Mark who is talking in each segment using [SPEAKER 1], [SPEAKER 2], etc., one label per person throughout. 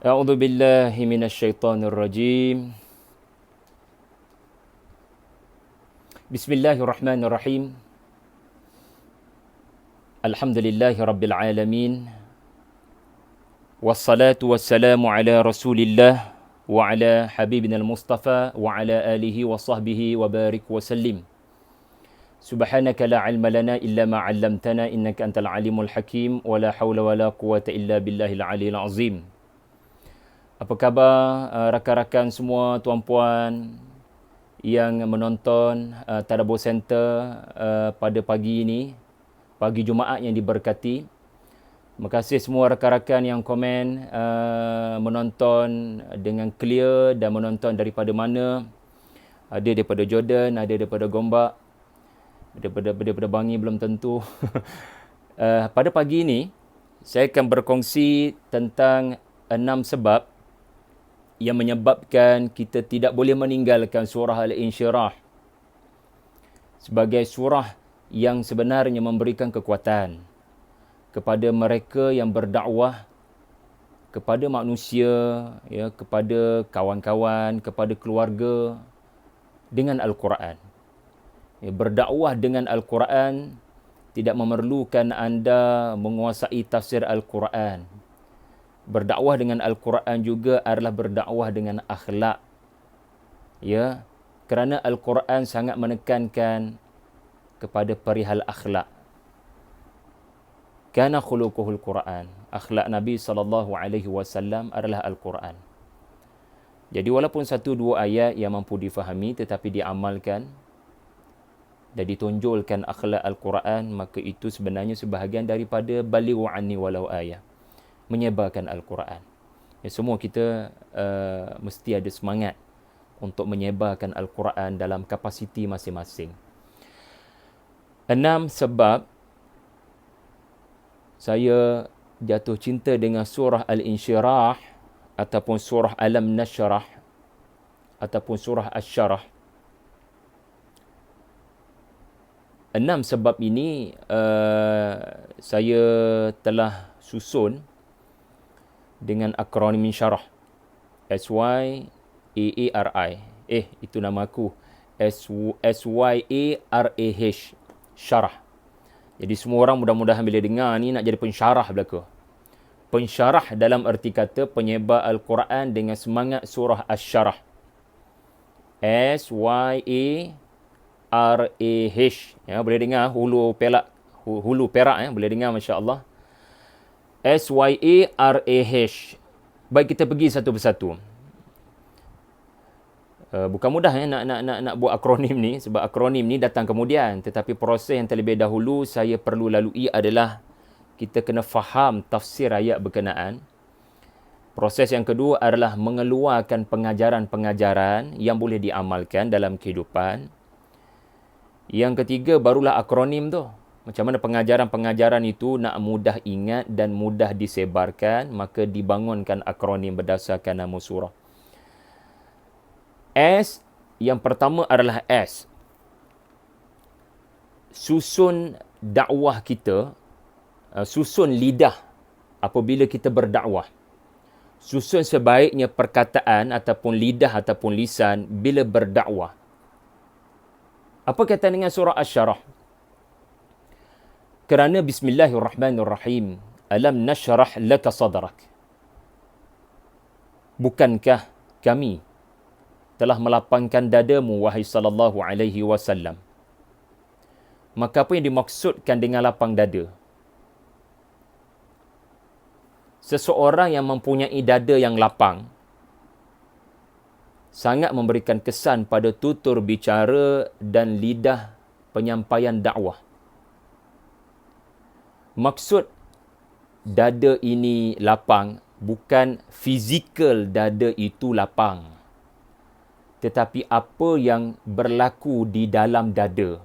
[SPEAKER 1] أعوذ بالله من الشيطان الرجيم. بسم الله الرحمن الرحيم. الحمد لله رب العالمين. والصلاة والسلام على رسول الله وعلى حبيبنا المصطفى وعلى آله وصحبه وبارك وسلم. سبحانك لا علم لنا إلا ما علمتنا إنك أنت العليم الحكيم ولا حول ولا قوة إلا بالله العلي العظيم. Apa khabar rakan-rakan semua, tuan-puan yang menonton Tadabbur Center pada pagi ini, pagi Jumaat yang diberkati. Terima kasih semua rakan-rakan yang komen menonton dengan clear dan menonton daripada mana. Ada daripada Jordan, ada daripada Gombak, daripada Bangi belum tentu. Pada pagi ini, saya akan berkongsi tentang 6 sebab yang menyebabkan kita tidak boleh meninggalkan surah Al-Insyirah sebagai surah yang sebenarnya memberikan kekuatan kepada mereka yang berdakwah kepada manusia, ya, kepada kawan-kawan, kepada keluarga dengan Al-Quran. Ya, berdakwah dengan Al-Quran tidak memerlukan anda menguasai tafsir Al-Quran. Berdakwah dengan Al-Quran juga adalah berdakwah dengan akhlak. Ya, kerana Al-Quran sangat menekankan kepada perihal akhlak. Kana khuluquhul Quran. Akhlak Nabi SAW adalah Al-Quran. Jadi walaupun satu dua ayat yang mampu difahami tetapi diamalkan dan ditonjolkan akhlak Al-Quran, maka itu sebenarnya sebahagian daripada balighu anni walau ayat, menyebarkan Al-Quran. Ya, semua kita mesti ada semangat untuk menyebarkan Al-Quran dalam kapasiti masing-masing. 6 sebab saya jatuh cinta dengan surah Al-Insyirah ataupun surah Alam Nashrah ataupun surah Asy-Syarah. 6 sebab ini saya telah susun dengan akronim syarah. SYAARI. Itu nama aku. SYARAH. Syarah. Jadi semua orang mudah-mudahan bila dengar ni nak jadi pensyarah belaka. Pensyarah dalam erti kata penyebar Al-Quran dengan semangat surah Asy-Syarah. SYARAH. Ya, boleh dengar hulu perak ya, boleh dengar masya-Allah. SYARAH. Baik, kita pergi satu persatu. Bukan mudah nak buat akronim ni, sebab akronim ni datang kemudian, tetapi proses yang terlebih dahulu saya perlu lalui adalah kita kena faham tafsir ayat berkenaan. Proses yang kedua adalah mengeluarkan pengajaran-pengajaran yang boleh diamalkan dalam kehidupan. Yang ketiga barulah akronim tu. Macam mana pengajaran-pengajaran itu nak mudah ingat dan mudah disebarkan, maka dibangunkan akronim berdasarkan nama surah. S, yang pertama adalah S. Susun dakwah kita, susun lidah apabila kita berdakwah. Susun sebaiknya perkataan ataupun lidah ataupun lisan bila berdakwah. Apa kaitan dengan surah Asy-Syarah? Kerana bismillahirrahmanirrahim. Alam nashrah laka sadrak. Bukankah kami telah melapangkan dadamu, wahai sallallahu alaihi wasallam? Maka apa yang dimaksudkan dengan lapang dada? Seseorang yang mempunyai dada yang lapang sangat memberikan kesan pada tutur bicara dan lidah penyampaian dakwah. Maksud dada ini lapang bukan fizikal dada itu lapang, tetapi apa yang berlaku di dalam dada,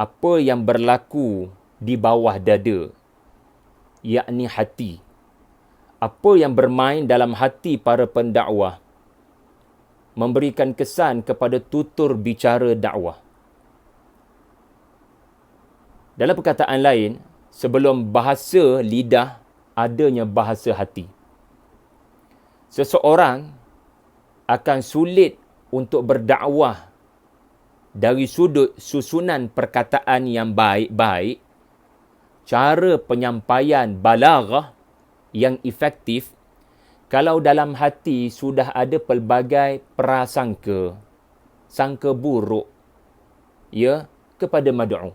[SPEAKER 1] apa yang berlaku di bawah dada, yakni hati. Apa yang bermain dalam hati para pendakwah memberikan kesan kepada tutur bicara dakwah. Dalam perkataan lain, sebelum bahasa lidah, adanya bahasa hati. seseorang akan sulit untuk berdakwah dari sudut susunan perkataan yang baik-baik, cara penyampaian balaghah yang efektif, kalau dalam hati sudah ada pelbagai prasangka, sangka buruk, ya, kepada mad'u.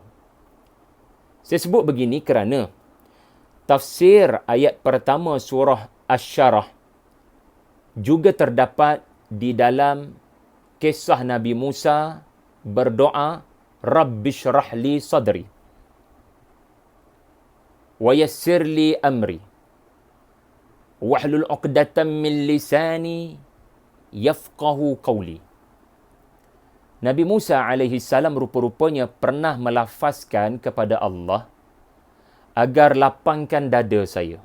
[SPEAKER 1] Saya sebut begini kerana tafsir ayat pertama surah Asy-Syarah juga terdapat di dalam kisah Nabi Musa berdoa, Rabbi syrah li sadri wa yassir li amri wahlul 'uqdatam min lisani yafqahu qawli. Nabi Musa alaihi salam rupa-rupanya pernah melafazkan kepada Allah agar lapangkan dada saya.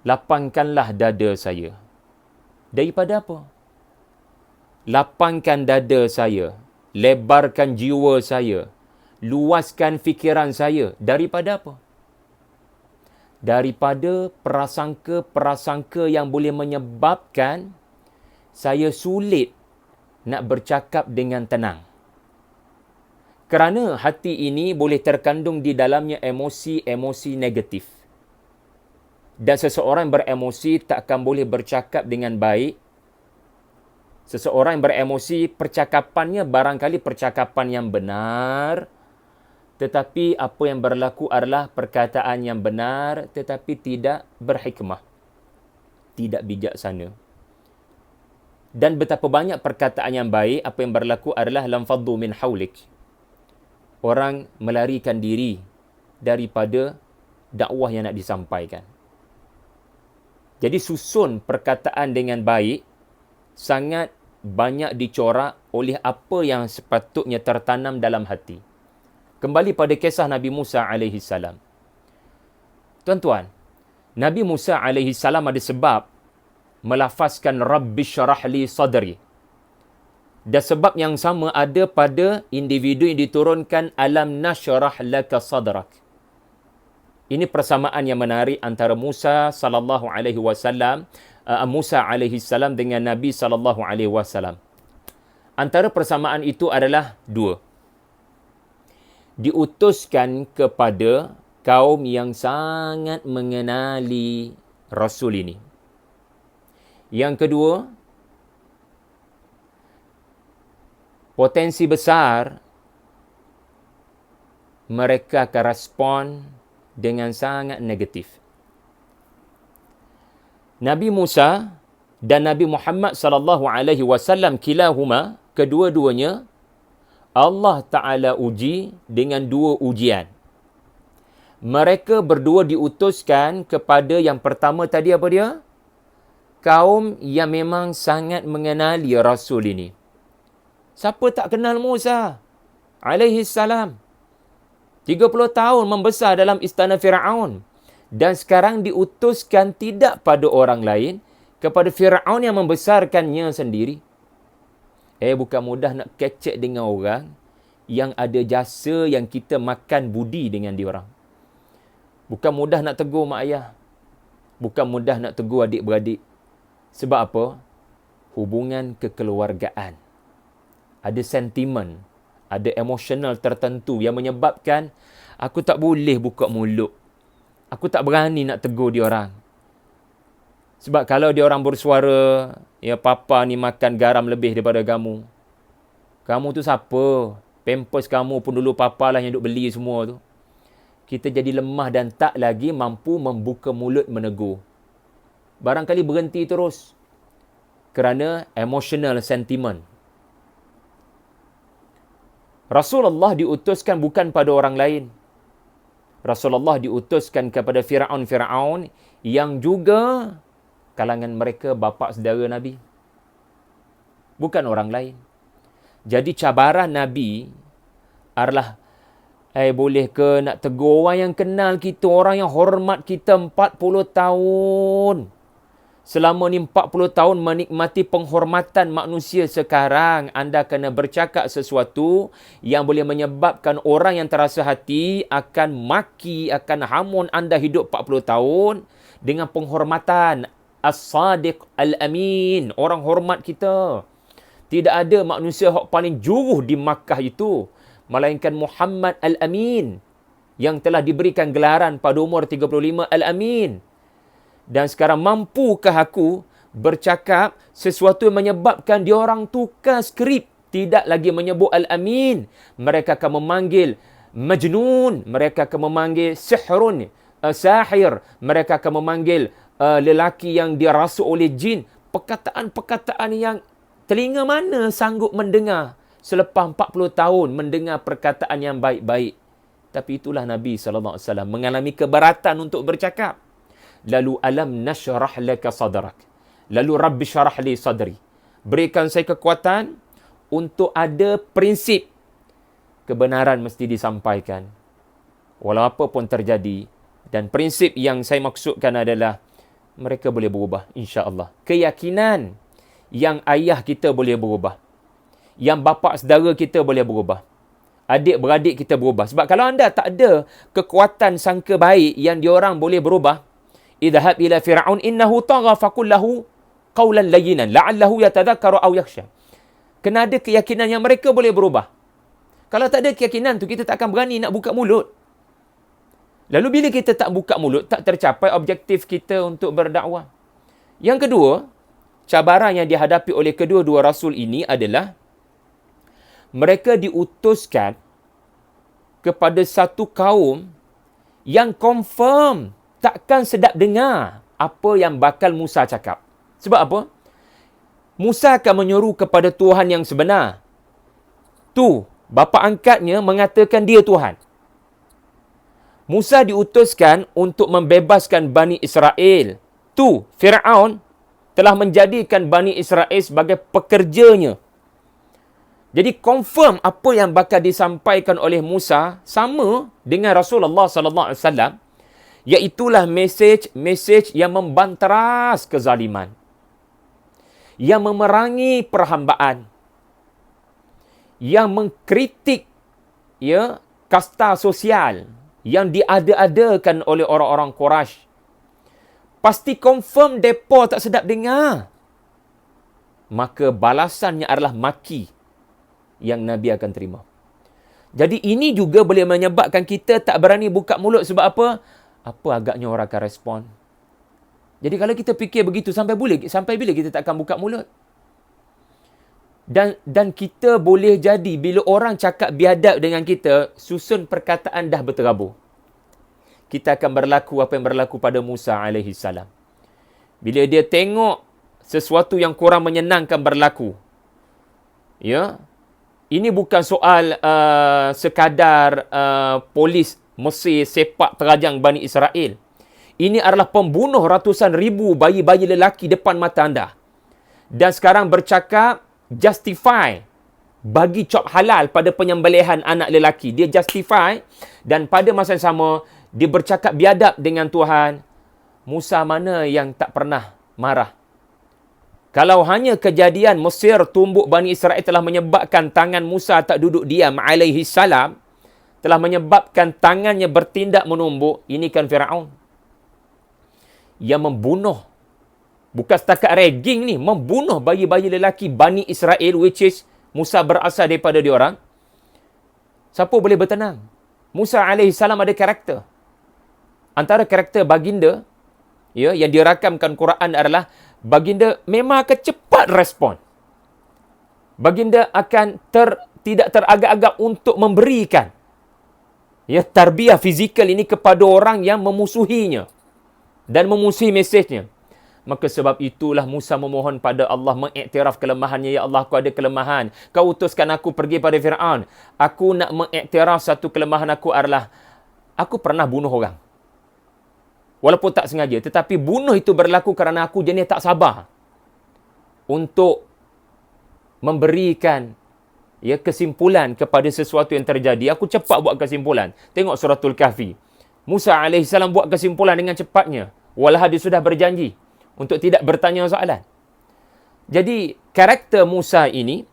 [SPEAKER 1] Lapangkanlah dada saya. Daripada apa? Lapangkan dada saya, lebarkan jiwa saya, luaskan fikiran saya. Daripada apa? Daripada prasangka-prasangka yang boleh menyebabkan saya sulit nak bercakap dengan tenang. Kerana hati ini boleh terkandung di dalamnya emosi-emosi negatif. Dan seseorang beremosi takkan boleh bercakap dengan baik. Seseorang beremosi, percakapannya barangkali percakapan yang benar, tetapi apa yang berlaku adalah perkataan yang benar tetapi tidak berhikmah, tidak bijaksana. Dan betapa banyak perkataan yang baik, apa yang berlaku adalah lam faddu min haulik. Orang melarikan diri daripada dakwah yang nak disampaikan. Jadi susun perkataan dengan baik sangat banyak dicorak oleh apa yang sepatutnya tertanam dalam hati. Kembali pada kisah Nabi Musa alaihi salam. Tuan-tuan, Nabi Musa alaihi salam ada sebab melafazkan Rabbi syrah li sadri. Dan sebab yang sama ada pada individu yang diturunkan alam nasyrah laka sadrak. Ini persamaan yang menarik antara Musa sallallahu alaihi wasallam, Musa alaihi salam dengan Nabi sallallahu alaihi wasallam. Antara persamaan itu adalah dua. Diutuskan kepada kaum yang sangat mengenali Rasul ini. Yang kedua, potensi besar mereka akan respon dengan sangat negatif. Nabi Musa dan Nabi Muhammad sallallahu alaihi wasallam kilahuma, kedua-duanya Allah Ta'ala uji dengan dua ujian. Mereka berdua diutuskan kepada yang pertama tadi apa dia? Kaum yang memang sangat mengenali Rasul ini. Siapa tak kenal Musa alaihi salam? 30 tahun membesar dalam istana Firaun. Dan sekarang diutuskan tidak pada orang lain, kepada Firaun yang membesarkannya sendiri. Bukan mudah nak kecek dengan orang yang ada jasa yang kita makan budi dengan diorang. Bukan mudah nak tegur mak ayah. Bukan mudah nak tegur adik-beradik. Sebab apa? Hubungan kekeluargaan. Ada sentimen, ada emosional tertentu yang menyebabkan aku tak boleh buka mulut. Aku tak berani nak tegur diorang. Sebab kalau diorang bersuara, ya papa ni makan garam lebih daripada kamu. Kamu tu siapa? Pampers kamu pun dulu papa lah yang duk beli semua tu. Kita jadi lemah dan tak lagi mampu membuka mulut menegur. Barangkali berhenti terus. Kerana emotional sentiment. Rasulullah diutuskan bukan pada orang lain. Rasulullah diutuskan kepada Firaun yang juga kalangan mereka bapa saudara Nabi. Bukan orang lain. Jadi cabaran Nabi adalah, boleh ke nak tegur orang yang kenal kita, orang yang hormat kita 40 tahun. Selama ni 40 tahun menikmati penghormatan manusia sekarang, anda kena bercakap sesuatu yang boleh menyebabkan orang yang terasa hati akan maki, akan hamun anda hidup 40 tahun dengan penghormatan. As-Sadiq Al-Amin. Orang hormat kita. Tidak ada manusia yang paling juruh di Makkah itu, melainkan Muhammad Al-Amin, yang telah diberikan gelaran pada umur 35 Al-Amin. Dan sekarang mampukah aku bercakap sesuatu yang menyebabkan diorang tukar skrip? Tidak lagi menyebut Al-Amin. Mereka akan memanggil Majnun. Mereka akan memanggil Sihrun, Sahir. Mereka akan memanggil lelaki yang dirasuk oleh jin. Perkataan-perkataan yang telinga mana sanggup mendengar selepas 40 tahun mendengar perkataan yang baik-baik. Tapi itulah Nabi SAW mengalami keberatan untuk bercakap. Lalu alam nashrah laka sadrak. Lalu Rabbi syarah li sadri. Berikan saya kekuatan untuk ada prinsip kebenaran mesti disampaikan, walau apa pun terjadi. Dan prinsip yang saya maksudkan adalah mereka boleh berubah, insya-Allah. Keyakinan yang ayah kita boleh berubah, yang bapa saudara kita boleh berubah, adik-beradik kita berubah. Sebab kalau anda tak ada kekuatan sangka baik yang diorang boleh berubah, idhab ila fir'aun innahu tagha faqul lahu qawlan layyinan la'allahu yatadhakkaru aw yakhsha. Kena ada keyakinan yang mereka boleh berubah. Kalau tak ada keyakinan tu, kita tak akan berani nak buka mulut. Lalu bila kita tak buka mulut, tak tercapai objektif kita untuk berdakwah. Yang kedua, cabaran yang dihadapi oleh kedua-dua rasul ini adalah mereka diutuskan kepada satu kaum yang confirm takkan sedap dengar apa yang bakal Musa cakap. Sebab apa? Musa akan menyuruh kepada Tuhan yang sebenar. Tu, bapa angkatnya mengatakan dia Tuhan. Musa diutuskan untuk membebaskan Bani Israel. Tu, Fir'aun telah menjadikan Bani Israel sebagai pekerjanya. Jadi confirm apa yang bakal disampaikan oleh Musa sama dengan Rasulullah sallallahu alaihi wasallam, iaitulah mesej yang membanteras kezaliman, yang memerangi perhambaan, yang mengkritik kasta sosial yang diada-adakan oleh orang-orang Quraisy. Pasti confirm depa tak sedap dengar. Maka balasannya adalah maki yang Nabi akan terima. Jadi ini juga boleh menyebabkan kita tak berani buka mulut. Sebab apa? Apa agaknya orang akan respon? Jadi kalau kita fikir begitu, sampai bila kita tak akan buka mulut? Dan kita boleh jadi bila orang cakap biadab dengan kita, susun perkataan dah berterabur. Kita akan berlaku apa yang berlaku pada Musa alaihi salam. Bila dia tengok sesuatu yang kurang menyenangkan berlaku, ini bukan soal sekadar polis Mesir sepak terajang Bani Israel. Ini adalah pembunuh ratusan ribu bayi-bayi lelaki depan mata anda. Dan sekarang bercakap justify bagi cop halal pada penyembelihan anak lelaki. Dia justify, dan pada masa yang sama dia bercakap biadab dengan Tuhan. Musa mana yang tak pernah marah? Kalau hanya kejadian Mesir tumbuk Bani Israel telah menyebabkan tangan Musa tak duduk diam alaihi salam, telah menyebabkan tangannya bertindak menumbuk, ini kan Firaun yang membunuh, bukan setakat ragging ni, membunuh bayi-bayi lelaki Bani Israel, which is Musa berasal daripada diorang. Siapa boleh bertenang? Musa AS ada karakter. Antara karakter baginda yang dirakamkan Quran adalah baginda memang akan cepat respon. Baginda akan tidak teragak-agak untuk memberikan tarbiyah fizikal ini kepada orang yang memusuhinya dan memusuhi mesejnya. Maka sebab itulah Musa memohon pada Allah, mengiktiraf kelemahannya. Ya Allah, aku ada kelemahan. Kau utuskan aku pergi pada Fir'aun. Aku nak mengiktiraf satu kelemahan aku adalah aku pernah bunuh orang. Walaupun tak sengaja. Tetapi bunuh itu berlaku kerana aku jenis tak sabar untuk memberikan kesimpulan kepada sesuatu yang terjadi. Aku cepat buat kesimpulan. Tengok suratul Kahfi. Musa AS buat kesimpulan dengan cepatnya. Walau dia sudah berjanji untuk tidak bertanya soalan. Jadi, karakter Musa ini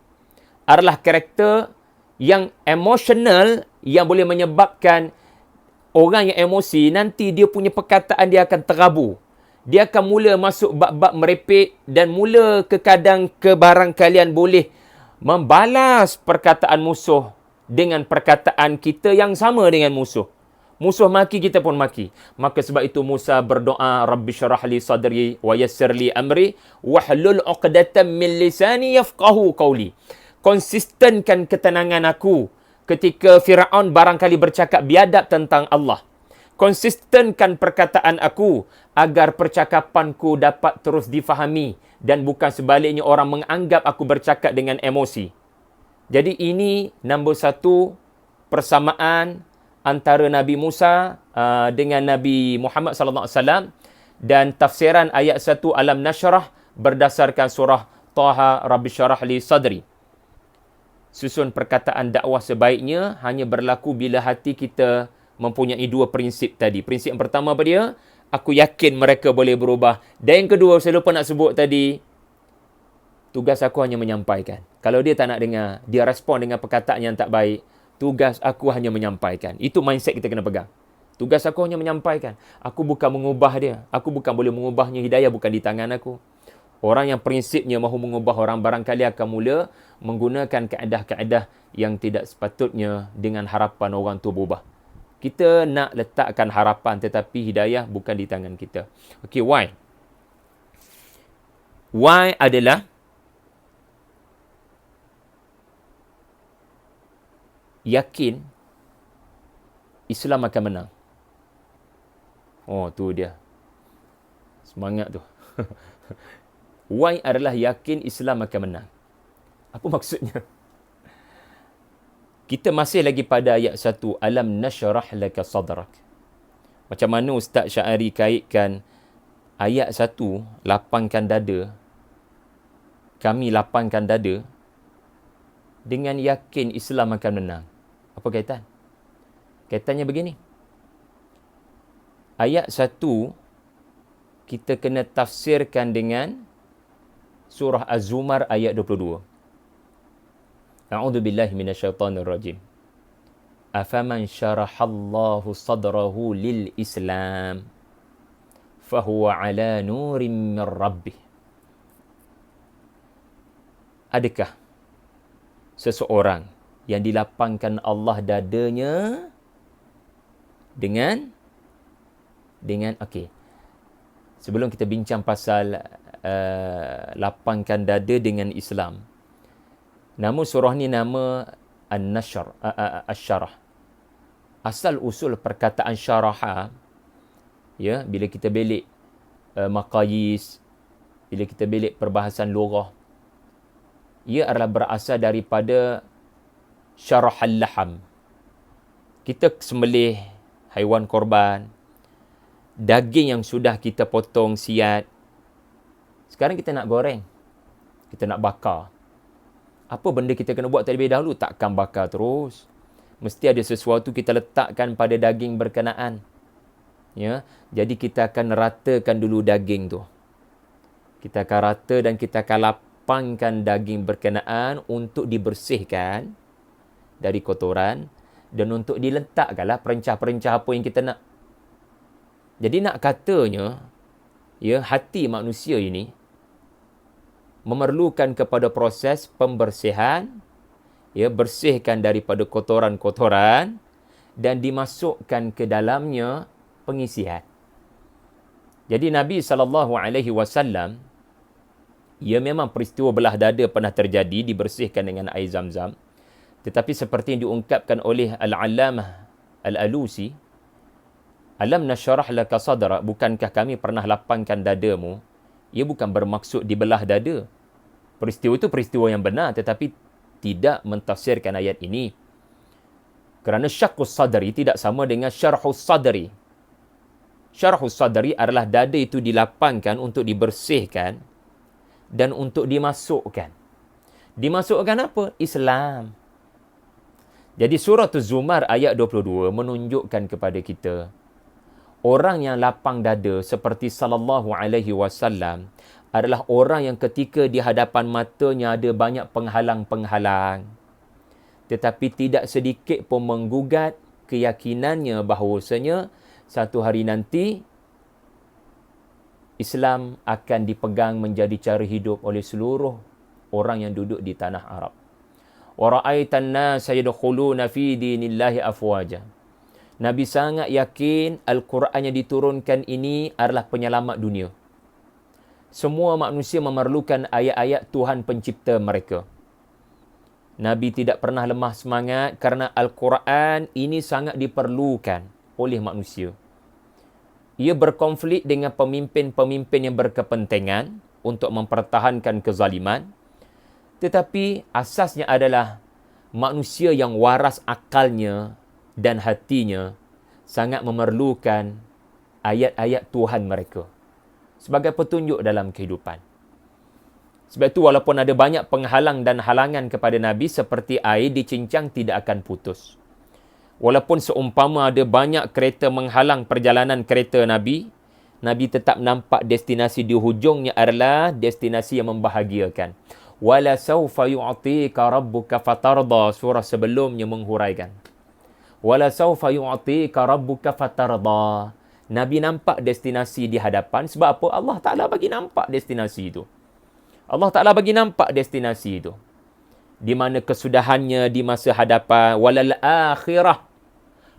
[SPEAKER 1] adalah karakter yang emosional, yang boleh menyebabkan orang yang emosi, nanti dia punya perkataan dia akan terabur. Dia akan mula masuk bab-bab merepek dan mula kadang barang kalian boleh membalas perkataan musuh dengan perkataan kita yang sama dengan musuh. Musuh maki, kita pun maki. Maka sebab itu Musa berdoa, Rabbi syarah li sadri wa yassir li amri wahlul 'uqdatam min lisani yafqahu qawli. Konsistenkan ketenangan aku ketika Firaun barangkali bercakap biadab tentang Allah. Konsistenkan perkataan aku agar percakapanku dapat terus difahami dan bukan sebaliknya orang menganggap aku bercakap dengan emosi. Jadi ini nombor satu persamaan antara Nabi Musa dengan Nabi Muhammad sallallahu alaihi wasallam, dan tafsiran ayat 1 Alam Nashrah berdasarkan surah Taha, Rabbi syarah li sadri. Susun perkataan dakwah sebaiknya hanya berlaku bila hati kita mempunyai dua prinsip tadi. Prinsip yang pertama apa dia? Aku yakin mereka boleh berubah. Dan yang kedua, saya lupa nak sebut tadi, tugas aku hanya menyampaikan. Kalau dia tak nak dengar, dia respon dengan perkataan yang tak baik, tugas aku hanya menyampaikan. Itu mindset kita kena pegang. Tugas aku hanya menyampaikan. Aku bukan mengubah dia. Aku bukan boleh mengubahnya. Hidayah bukan di tangan aku. Orang yang prinsipnya mahu mengubah orang barangkali akan mula menggunakan kaedah-kaedah yang tidak sepatutnya dengan harapan orang tu berubah. Kita nak letakkan harapan tetapi hidayah bukan di tangan kita. Okey, why? Why adalah yakin Islam akan menang. Oh, tu dia. Semangat tu. Why adalah yakin Islam akan menang. Apa maksudnya? Kita masih lagi pada ayat 1. Alam nashrah laka sadrak. Macam mana Ustaz Syar'i kaitkan ayat 1, lapangkan dada. Kami lapangkan dada dengan yakin Islam akan menang. Apa kaitan? Kaitannya begini. Ayat 1 kita kena tafsirkan dengan surah Az-Zumar ayat 22. A'udzu billahi minasyaitonir rajim. Afaman syarahallahu sadrahu lil Islam fahuwa ala nurim min rabbih. Adakah seseorang yang dilapangkan Allah dadanya dengan okey. Sebelum kita bincang pasal lapangkan dada dengan Islam, nama surah ni nama An-Nashr, Asy-Syarah. Asal usul perkataan syaraha, ya, bila kita belik maqayis, bila kita belik perbahasan lughah, ia adalah berasal daripada syarahal laham. Kita sembelih haiwan korban, daging yang sudah kita potong siat, sekarang kita nak goreng, kita nak bakar. Apa benda kita kena buat terlebih dahulu? Takkan bakar terus. Mesti ada sesuatu kita letakkan pada daging berkenaan. Ya, jadi kita akan ratakan dulu daging tu. Kita akan rata dan kita akan lapangkan daging berkenaan untuk dibersihkan dari kotoran dan untuk diletakkanlah perencah-perencah apa yang kita nak. Jadi nak katanya, ya, hati manusia ini memerlukan kepada proses pembersihan, ya, bersihkan daripada kotoran-kotoran dan dimasukkan ke dalamnya pengisian. Jadi Nabi SAW, ya, memang peristiwa belah dada pernah terjadi, dibersihkan dengan air Zam-Zam. Tetapi seperti yang diungkapkan oleh Al-Allamah Al-Alusi, Alam nashrah laka sadra, bukankah kami pernah lapangkan dadamu? Ia bukan bermaksud dibelah dada. Peristiwa itu peristiwa yang benar, tetapi tidak mentafsirkan ayat ini. Kerana syaqqus sadri tidak sama dengan syarhus sadri. Syarhus sadri adalah dada itu dilapangkan untuk dibersihkan dan untuk dimasukkan. Dimasukkan apa? Islam. Jadi surah Az-Zumar ayat 22 menunjukkan kepada kita, orang yang lapang dada seperti sallallahu alaihi wasallam adalah orang yang ketika di hadapan matanya ada banyak penghalang-penghalang, tetapi tidak sedikit pun menggugat keyakinannya bahawasanya satu hari nanti Islam akan dipegang menjadi cara hidup oleh seluruh orang yang duduk di tanah Arab. Wa ra'aitan nasa yadkhuluna fi dinillahi afwaja. Nabi sangat yakin Al-Quran yang diturunkan ini adalah penyelamat dunia. Semua manusia memerlukan ayat-ayat Tuhan pencipta mereka. Nabi tidak pernah lemah semangat kerana Al-Quran ini sangat diperlukan oleh manusia. Ia berkonflik dengan pemimpin-pemimpin yang berkepentingan untuk mempertahankan kezaliman. Tetapi asasnya adalah manusia yang waras akalnya dan hatinya sangat memerlukan ayat-ayat Tuhan mereka sebagai petunjuk dalam kehidupan. Sebab itu walaupun ada banyak penghalang dan halangan kepada Nabi seperti air dicincang tidak akan putus. Walaupun seumpama ada banyak kereta menghalang perjalanan kereta Nabi, Nabi tetap nampak destinasi di hujungnya adalah destinasi yang membahagiakan. Wala sawfa yu'tika rabbuka fatarda, surah sebelumnya menghuraikan. Wala sawfa yu'tika rabbuka fatarda. Nabi nampak destinasi di hadapan sebab apa? Allah Ta'ala bagi nampak destinasi itu. Allah Ta'ala bagi nampak destinasi itu. Di mana kesudahannya di masa hadapan. Walal akhirah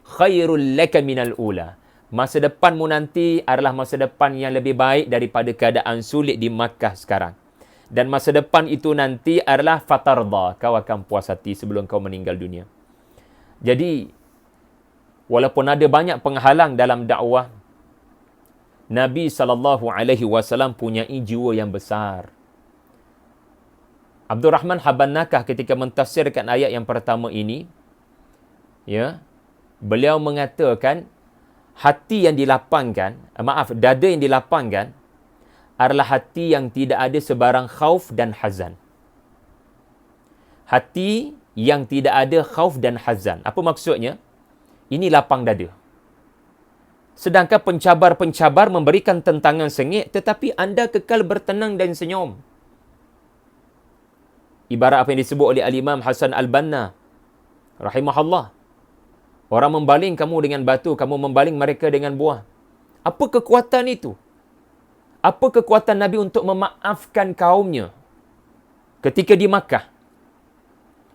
[SPEAKER 1] khairul laka minal ula. Masa depanmu nanti adalah masa depan yang lebih baik daripada keadaan sulit di Makkah sekarang. Dan masa depan itu nanti adalah fatarda. Kau akan puas hati sebelum kau meninggal dunia. Jadi, walaupun ada banyak penghalang dalam dakwah, Nabi SAW punya jiwa yang besar. Abdul Rahman Habban Nakah ketika mentafsirkan ayat yang pertama ini, beliau mengatakan hati yang dilapangkan, dada yang dilapangkan adalah hati yang tidak ada sebarang khauf dan hazan. Hati yang tidak ada khauf dan hazan. Apa maksudnya? Ini lapang dada. Sedangkan pencabar-pencabar memberikan tentangan sengit, tetapi anda kekal bertenang dan senyum. Ibarat apa yang disebut oleh Al-Imam Hasan Al-Banna rahimahullah. Orang membaling kamu dengan batu, kamu membaling mereka dengan buah. Apa kekuatan itu? Apa kekuatan Nabi untuk memaafkan kaumnya ketika di Makkah?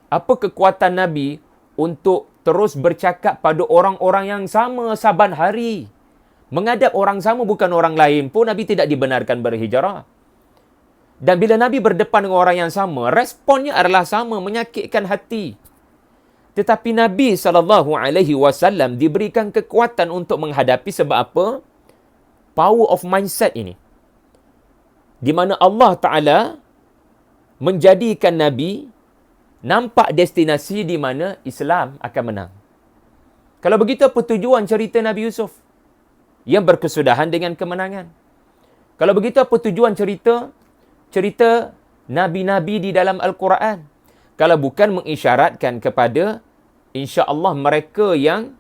[SPEAKER 1] Apa kekuatan Nabi untuk terus bercakap pada orang-orang yang sama saban hari? Menghadap orang sama, bukan orang lain pun Nabi tidak dibenarkan berhijrah. Dan bila Nabi berdepan dengan orang yang sama, responnya adalah sama, menyakitkan hati. Tetapi Nabi SAW diberikan kekuatan untuk menghadapi sebab apa? Power of mindset ini. Di mana Allah Ta'ala menjadikan Nabi nampak destinasi di mana Islam akan menang. Kalau begitu, apa tujuan cerita Nabi Yusuf yang berkesudahan dengan kemenangan? Kalau begitu, apa tujuan cerita Nabi-Nabi di dalam Al-Quran? Kalau bukan mengisyaratkan kepada insya-Allah mereka yang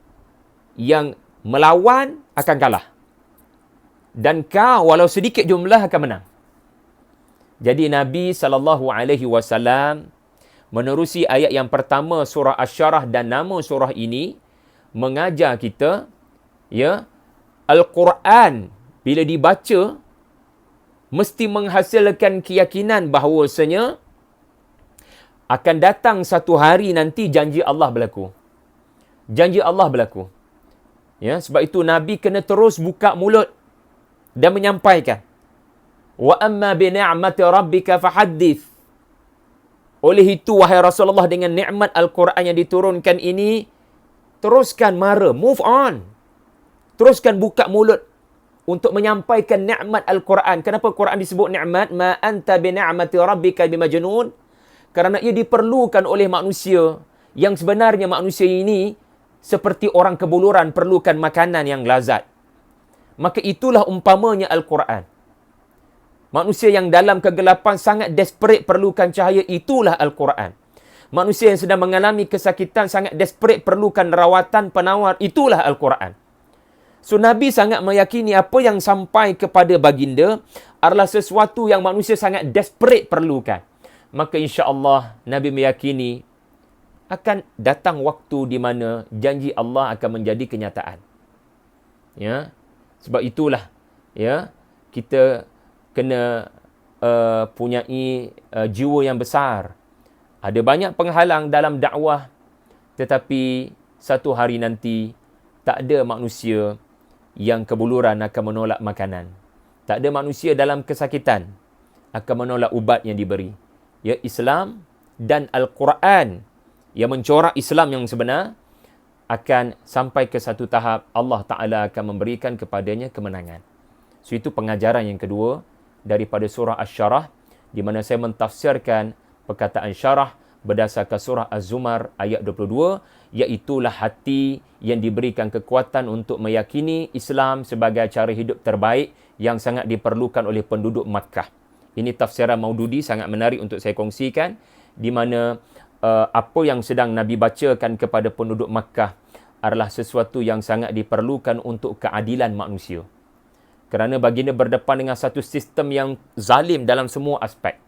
[SPEAKER 1] melawan akan kalah. Dan kau walau sedikit jumlah akan menang. Jadi Nabi SAW menerusi ayat yang pertama surah Asy-Syarah dan nama surah ini mengajar kita, Al-Quran bila dibaca mesti menghasilkan keyakinan bahawasanya akan datang satu hari nanti janji Allah berlaku. Janji Allah berlaku. Sebab itu Nabi kena terus buka mulut dan menyampaikan. Wa amma bi ni'mati rabbika fahaddits. Oleh itu wahai Rasulullah, dengan nikmat Al-Quran yang diturunkan ini, teruskan mara, move on. Teruskan buka mulut untuk menyampaikan nikmat Al-Quran. Kenapa Quran disebut nikmat? Ma anta bi ni'mati rabbika bimajnun. Kerana ia diperlukan oleh manusia yang sebenarnya manusia ini seperti orang kebuluran perlukan makanan yang lazat. Maka itulah umpamanya Al-Quran. Manusia yang dalam kegelapan sangat desperate perlukan cahaya, itulah Al-Quran. Manusia yang sedang mengalami kesakitan sangat desperate perlukan rawatan penawar, itulah Al-Quran. So Nabi sangat meyakini apa yang sampai kepada baginda adalah sesuatu yang manusia sangat desperate perlukan. Maka insya-Allah Nabi meyakini akan datang waktu di mana janji Allah akan menjadi kenyataan. Sebab itulah kita kena punyai jiwa yang besar. Ada banyak penghalang dalam dakwah, tetapi satu hari nanti tak ada manusia yang kebuluran akan menolak makanan. Tak ada manusia dalam kesakitan akan menolak ubat yang diberi. Ya, Islam dan Al-Quran yang mencorak Islam yang sebenar akan sampai ke satu tahap Allah Ta'ala akan memberikan kepadanya kemenangan. So, itu pengajaran yang kedua daripada surah Asy-Syarah, di mana saya mentafsirkan perkataan syarah berdasarkan surah Az-Zumar ayat 22, iaitulah hati yang diberikan kekuatan untuk meyakini Islam sebagai cara hidup terbaik yang sangat diperlukan oleh penduduk Makkah. Ini tafsiran Maududi, sangat menarik untuk saya kongsikan, di mana apa yang sedang Nabi bacakan kepada penduduk Makkah adalah sesuatu yang sangat diperlukan untuk keadilan manusia. Kerana baginda berdepan dengan satu sistem yang zalim dalam semua aspek.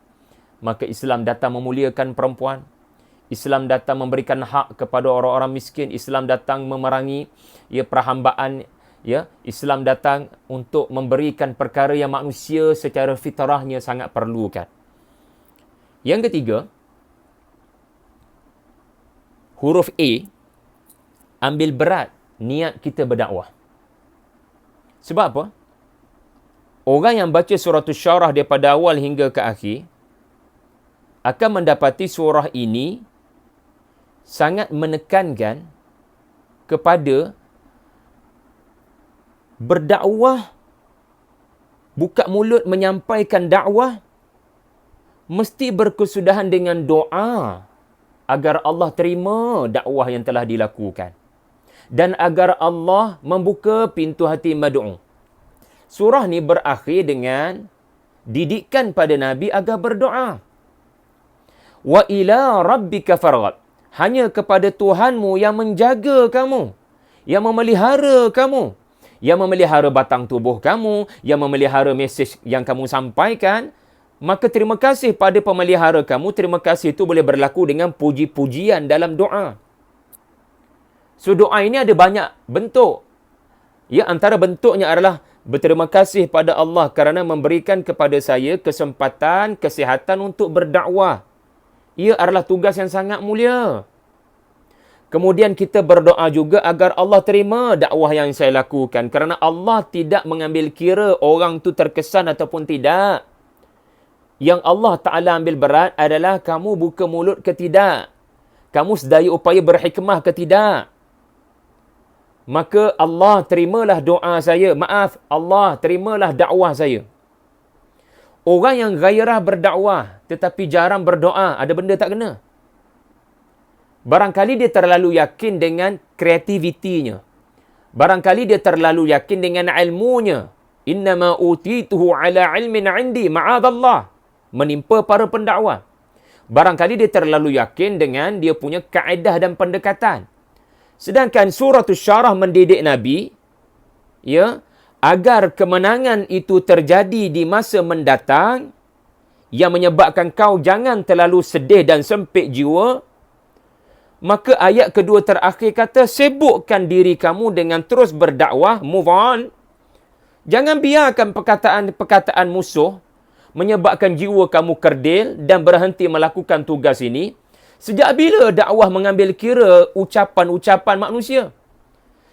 [SPEAKER 1] Maka Islam datang memuliakan perempuan. Islam datang memberikan hak kepada orang-orang miskin. Islam datang memerangi perhambaan. Islam datang untuk memberikan perkara yang manusia secara fitrahnya sangat perlukan. Yang ketiga, huruf A, ambil berat niat kita berdakwah. Sebab apa? Orang yang baca surah Asy-Syarah daripada awal hingga ke akhir akan mendapati surah ini sangat menekankan kepada berdakwah, buka mulut menyampaikan dakwah, mesti berkesudahan dengan doa agar Allah terima dakwah yang telah dilakukan dan agar Allah membuka pintu hati mad'u. Surah ni berakhir dengan didikan pada Nabi agar berdoa. Wa ila rabbika farghab. Hanya kepada Tuhanmu yang menjaga kamu, yang memelihara kamu, yang memelihara batang tubuh kamu, yang memelihara mesej yang kamu sampaikan, maka terima kasih pada pemelihara kamu. Terima kasih itu boleh berlaku dengan puji-pujian dalam doa. So, doa ini ada banyak bentuk. Ya, antara bentuknya adalah berterima kasih pada Allah kerana memberikan kepada saya kesempatan, kesihatan untuk berdakwah. Ia adalah tugas yang sangat mulia. Kemudian kita berdoa juga agar Allah terima dakwah yang saya lakukan. Kerana Allah tidak mengambil kira orang tu terkesan ataupun tidak. Yang Allah Ta'ala ambil berat adalah kamu buka mulut ke tidak. Kamu sedaya upaya berhikmah ke tidak. Maka Allah terimalah doa saya. Maaf, Allah terimalah dakwah saya. Orang yang gairah berdakwah tetapi jarang berdoa, ada benda tak kena. Barangkali dia terlalu yakin dengan kreativitinya. Barangkali dia terlalu yakin dengan ilmunya. Innama utituhu ala ilmin indi ma'adallah. Menimpa para pendakwah. Barangkali dia terlalu yakin dengan dia punya kaedah dan pendekatan. Sedangkan surah Asy-Syarah mendidik Nabi, agar kemenangan itu terjadi di masa mendatang, yang menyebabkan kau jangan terlalu sedih dan sempit jiwa, maka ayat kedua terakhir kata, sibukkan diri kamu dengan terus berdakwah, move on. Jangan biarkan perkataan-perkataan musuh menyebabkan jiwa kamu kerdil dan berhenti melakukan tugas ini. Sejak bila dakwah mengambil kira ucapan-ucapan manusia?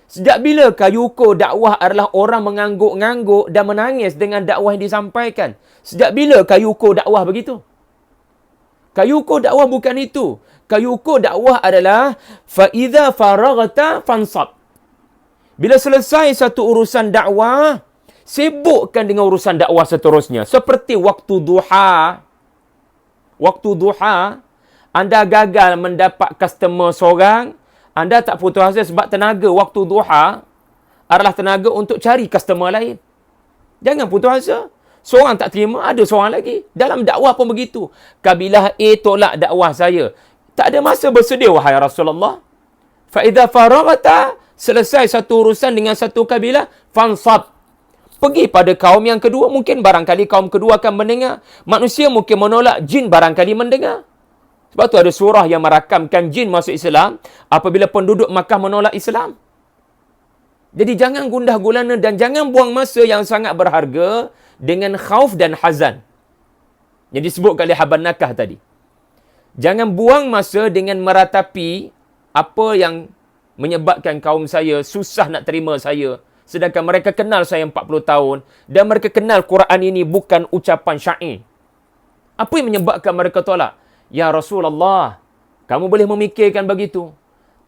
[SPEAKER 1] Sejak bila kayuko dakwah adalah orang mengangguk-ngangguk dan menangis dengan dakwah yang disampaikan? Sejak bila kayuko dakwah begitu? Kayuko dakwah bukan itu. Kayuko dakwah adalah فَإِذَا فَرَغْتَ فَانْصَبْ. Bila selesai satu urusan dakwah, sibukkan dengan urusan dakwah seterusnya. Seperti waktu duha. Waktu duha, anda gagal mendapat customer seorang, anda tak putus asa sebab tenaga waktu duha adalah tenaga untuk cari customer lain. Jangan putus asa. Seorang tak terima, ada seorang lagi. Dalam dakwah pun begitu. Kabilah A tolak dakwah saya. Tak ada masa bersedih, wahai Rasulullah. فَإِذَا فَرَغْتَ, selesai satu urusan dengan satu kabilah, fansab. Pergi pada kaum yang kedua, mungkin barangkali kaum kedua akan mendengar. Manusia mungkin menolak, jin barangkali mendengar. Sebab tu ada surah yang merakamkan jin masuk Islam apabila penduduk Makkah menolak Islam. Jadi jangan gundah gulana dan jangan buang masa yang sangat berharga dengan khauf dan hazan. Yang disebut oleh Haban Nakah tadi. Jangan buang masa dengan meratapi apa yang menyebabkan kaum saya susah nak terima saya. Sedangkan mereka kenal saya 40 tahun dan mereka kenal Quran ini bukan ucapan syair. Apa yang menyebabkan mereka tolak? Ya Rasulullah, kamu boleh memikirkan begitu.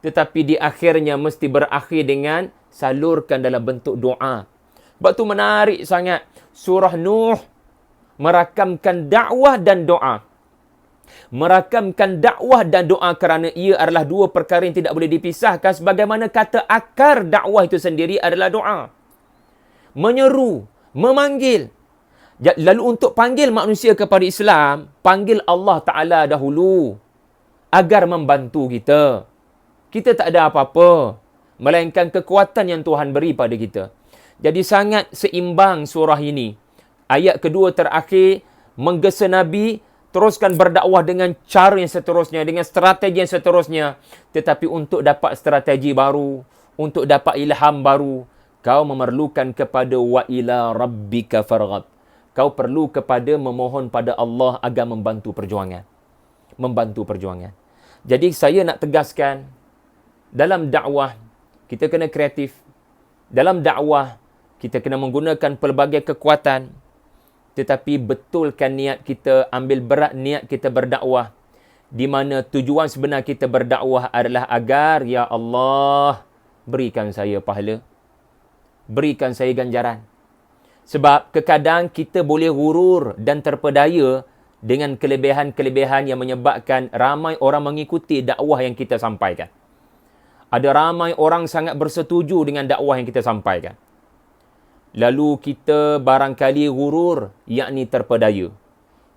[SPEAKER 1] Tetapi di akhirnya mesti berakhir dengan salurkan dalam bentuk doa. Sebab tu menarik sangat. Surah Nuh merakamkan dakwah dan doa. Merakamkan dakwah dan doa kerana ia adalah dua perkara yang tidak boleh dipisahkan, sebagaimana kata akar dakwah itu sendiri adalah doa. Menyeru, memanggil. Lalu untuk panggil manusia kepada Islam, panggil Allah Ta'ala dahulu agar membantu kita. Kita tak ada apa-apa, melainkan kekuatan yang Tuhan beri pada kita. Jadi sangat seimbang surah ini. Ayat kedua terakhir menggesa Nabi teruskan berdakwah dengan cara yang seterusnya, dengan strategi yang seterusnya. Tetapi untuk dapat strategi baru, untuk dapat ilham baru, kau memerlukan kepada wa ila rabbika farghab. Kau perlu kepada memohon pada Allah agar membantu perjuangan. Membantu perjuangan. Jadi saya nak tegaskan, dalam dakwah kita kena kreatif. Dalam dakwah kita kena menggunakan pelbagai kekuatan. Tetapi betulkan niat kita, ambil berat niat kita berdakwah. Di mana tujuan sebenar kita berdakwah adalah agar, Ya Allah, berikan saya pahala. Berikan saya ganjaran. Sebab kekadang kita boleh gurur dan terpedaya dengan kelebihan-kelebihan yang menyebabkan ramai orang mengikuti dakwah yang kita sampaikan. Ada ramai orang sangat bersetuju dengan dakwah yang kita sampaikan. Lalu kita barangkali gurur, yakni terpedaya.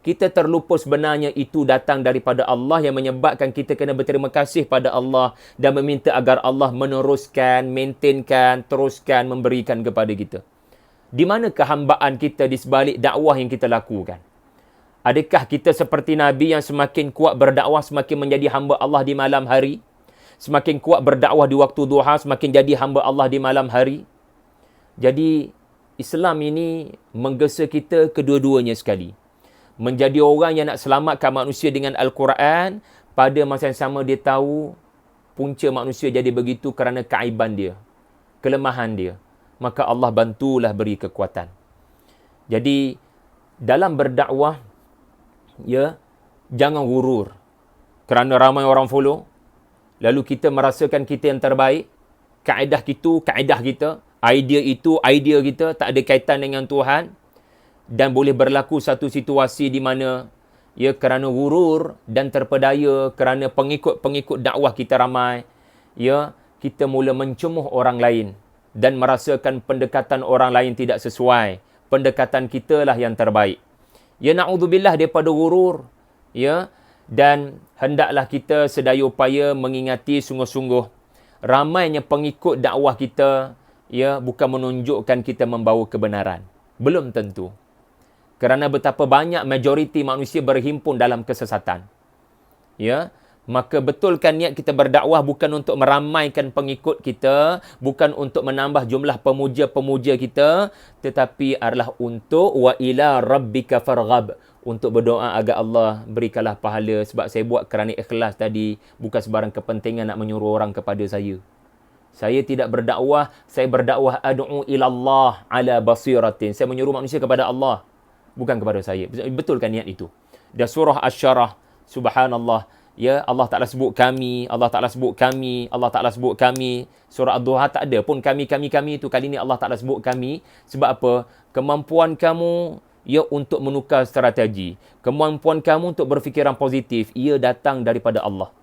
[SPEAKER 1] Kita terlupa sebenarnya itu datang daripada Allah yang menyebabkan kita kena berterima kasih pada Allah dan meminta agar Allah meneruskan, maintainkan, teruskan, memberikan kepada kita. Di mana kehambaan kita di sebalik dakwah yang kita lakukan? Adakah kita seperti Nabi yang semakin kuat berdakwah, semakin menjadi hamba Allah di malam hari? Semakin kuat berdakwah di waktu duha, semakin jadi hamba Allah di malam hari? Jadi, Islam ini menggesa kita kedua-duanya sekali. Menjadi orang yang nak selamatkan manusia dengan Al-Quran, pada masa yang sama dia tahu punca manusia jadi begitu kerana keaiban dia, kelemahan dia. Maka Allah bantulah beri kekuatan. Jadi, dalam berdakwah, ya, jangan gurur. Kerana ramai orang follow, lalu kita merasakan kita yang terbaik, kaedah itu, kaedah kita, idea itu, idea kita, tak ada kaitan dengan Tuhan, dan boleh berlaku satu situasi di mana, ya, kerana gurur dan terpedaya, kerana pengikut-pengikut dakwah kita ramai, ya, kita mula mencemuh orang lain, dan merasakan pendekatan orang lain tidak sesuai. Pendekatan kita lah yang terbaik. Ya, na'udzubillah daripada gurur. Ya, dan hendaklah kita sedaya upaya mengingati sungguh-sungguh ramainya pengikut dakwah kita, ya, bukan menunjukkan kita membawa kebenaran. Belum tentu. Kerana betapa banyak majoriti manusia berhimpun dalam kesesatan. Ya, maka betulkan niat kita berdakwah bukan untuk meramaikan pengikut kita, bukan untuk menambah jumlah pemuja-pemuja kita, tetapi adalah untuk wa ila rabbika farghab, untuk berdoa agar Allah berikanlah pahala. Sebab saya buat kerana ikhlas tadi, bukan sebarang kepentingan nak menyuruh orang kepada saya. Saya tidak berdakwah, saya berdakwah ad'u ila Allah ala basiratin. Saya menyuruh manusia kepada Allah, bukan kepada saya. Betulkan niat itu. Dan surah Asy-Syarah, subhanallah, ya, Allah Ta'ala sebut kami, Allah Ta'ala sebut kami, Allah Ta'ala sebut kami. Surah Ad-Duha tak ada pun kami itu. Kali ni Allah Ta'ala sebut kami. Sebab apa? Kemampuan kamu, ya, untuk menukar strategi. Kemampuan kamu untuk berfikiran positif, ia datang daripada Allah.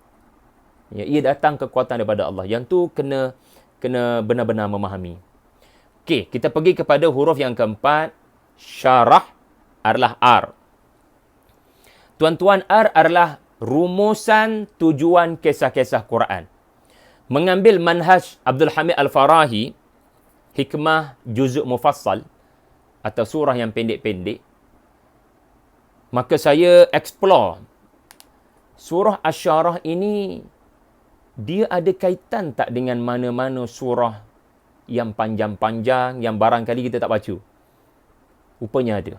[SPEAKER 1] Ya, ia datang kekuatan daripada Allah. Yang tu kena benar-benar memahami. Okey, kita pergi kepada huruf yang keempat. Syarah adalah R. Tuan-tuan, R adalah rumusan tujuan kisah-kisah Quran. Mengambil manhaj Abdul Hamid Al-Farahi, hikmah juzuk mufassal, atau surah yang pendek-pendek, maka saya explore surah Asy-Syarah ini, dia ada kaitan tak dengan mana-mana surah yang panjang-panjang yang barangkali kita tak baca. Rupanya ada.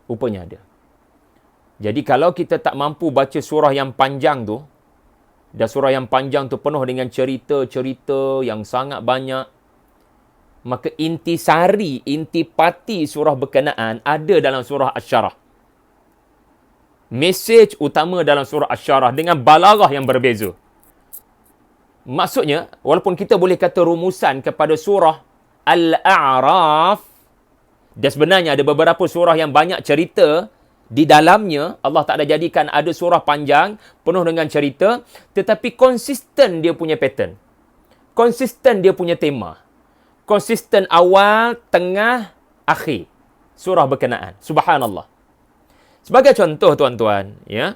[SPEAKER 1] Rupanya ada. Jadi kalau kita tak mampu baca surah yang panjang tu, dan surah yang panjang tu penuh dengan cerita-cerita yang sangat banyak, maka intisari, intipati surah berkenaan ada dalam surah Asy-Syarah. Mesej utama dalam surah Asy-Syarah dengan balaghah yang berbeza. Maksudnya, walaupun kita boleh kata rumusan kepada surah Al-A'raf, dan sebenarnya ada beberapa surah yang banyak cerita di dalamnya, Allah Ta'ala jadikan ada surah panjang, penuh dengan cerita, tetapi konsisten dia punya pattern. Konsisten dia punya tema. Konsisten awal, tengah, akhir. Surah berkenaan. Subhanallah. Sebagai contoh, tuan-tuan, ya,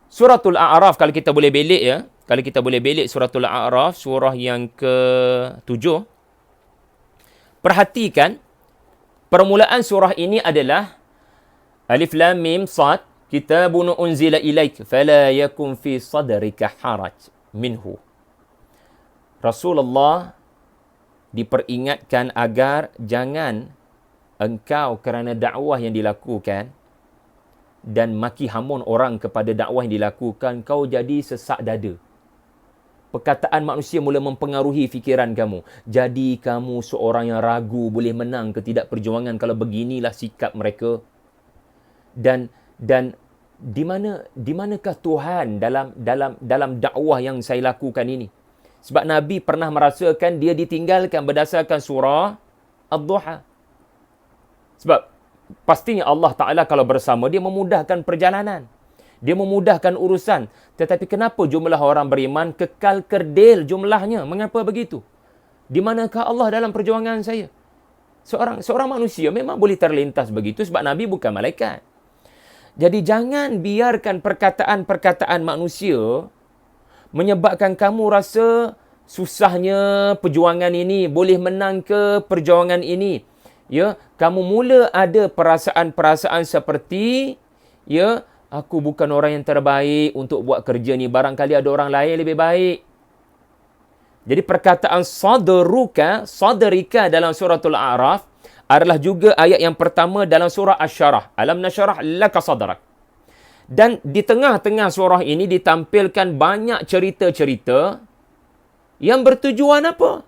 [SPEAKER 1] Suratul A'raf, kalau kita boleh belik, ya, kalau kita boleh belik Suratul A'raf, surah yang ke-7, perhatikan, permulaan surah ini adalah Alif Lam Mim Sad, Kitabun unzila ilaik, fala yakun fi sadrika haraj minhu. Rasulullah diperingatkan agar jangan engkau kerana dakwah yang dilakukan dan maki hamun orang kepada dakwah yang dilakukan, kau jadi sesak dada. Perkataan manusia mula mempengaruhi fikiran kamu. Jadi kamu seorang yang ragu boleh menang ke tidak perjuangan kalau beginilah sikap mereka. Dan di manakah Tuhan dalam dakwah yang saya lakukan ini? Sebab Nabi pernah merasakan dia ditinggalkan berdasarkan surah Ad-Duha. Sebab pastinya Allah Ta'ala kalau bersama, dia memudahkan perjalanan. Dia memudahkan urusan. Tetapi kenapa jumlah orang beriman kekal kerdil jumlahnya? Mengapa begitu? Di manakah Allah dalam perjuangan saya? Seorang manusia memang boleh terlintas begitu sebab Nabi bukan malaikat. Jadi jangan biarkan perkataan-perkataan manusia menyebabkan kamu rasa susahnya perjuangan ini, boleh menang ke perjuangan ini. Ya, kamu mula ada perasaan-perasaan seperti, ya, aku bukan orang yang terbaik untuk buat kerja ni, barangkali ada orang lain lebih baik. Jadi perkataan sadrika dalam suratul A'raf adalah juga ayat yang pertama dalam surah Asy-Syarah. Alam nasyrah laka sadrak. Dan di tengah-tengah surah ini ditampilkan banyak cerita-cerita yang bertujuan apa?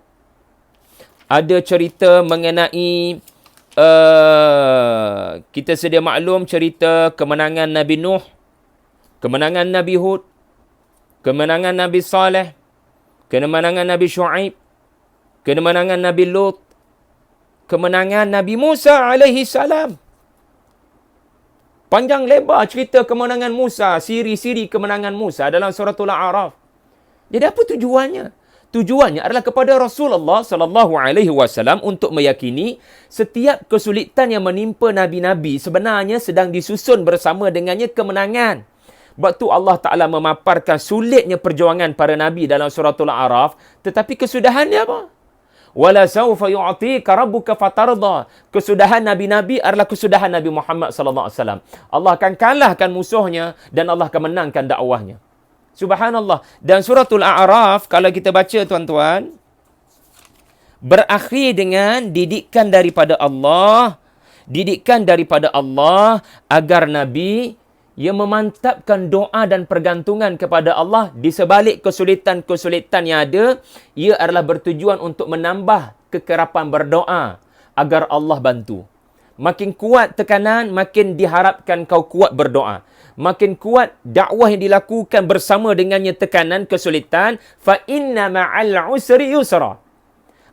[SPEAKER 1] Ada cerita mengenai, kita sedia maklum cerita kemenangan Nabi Nuh, kemenangan Nabi Hud, kemenangan Nabi Saleh, kemenangan Nabi Shu'aib, kemenangan Nabi Lut, kemenangan Nabi Musa alaihi salam. Panjang lebar cerita kemenangan Musa, siri-siri kemenangan Musa dalam suratul A'raf. Jadi apa tujuannya? Tujuannya adalah kepada Rasulullah sallallahu alaihi wasallam untuk meyakini setiap kesulitan yang menimpa nabi-nabi sebenarnya sedang disusun bersama dengannya kemenangan. Sebab tu Allah Ta'ala memaparkan sulitnya perjuangan para nabi dalam suratul A'raf, tetapi kesudahannya apa? Wala sawfa yu'tika rabbuka fatarda. Kesudahan nabi-nabi adalah kesudahan Nabi Muhammad sallallahu alaihi wasallam. Allah akan kalahkan musuhnya dan Allah akan menangkan dakwahnya. Subhanallah. Dan suratul A'raf kalau kita baca tuan-tuan, berakhir dengan didikan daripada Allah, agar nabi ia memantapkan doa dan pergantungan kepada Allah di sebalik kesulitan-kesulitan yang ada. Ia adalah bertujuan untuk menambah kekerapan berdoa agar Allah bantu. Makin kuat tekanan, makin diharapkan kau kuat berdoa. Makin kuat dakwah yang dilakukan bersama dengannya tekanan, kesulitan. Fa inna ma'al usri yusra.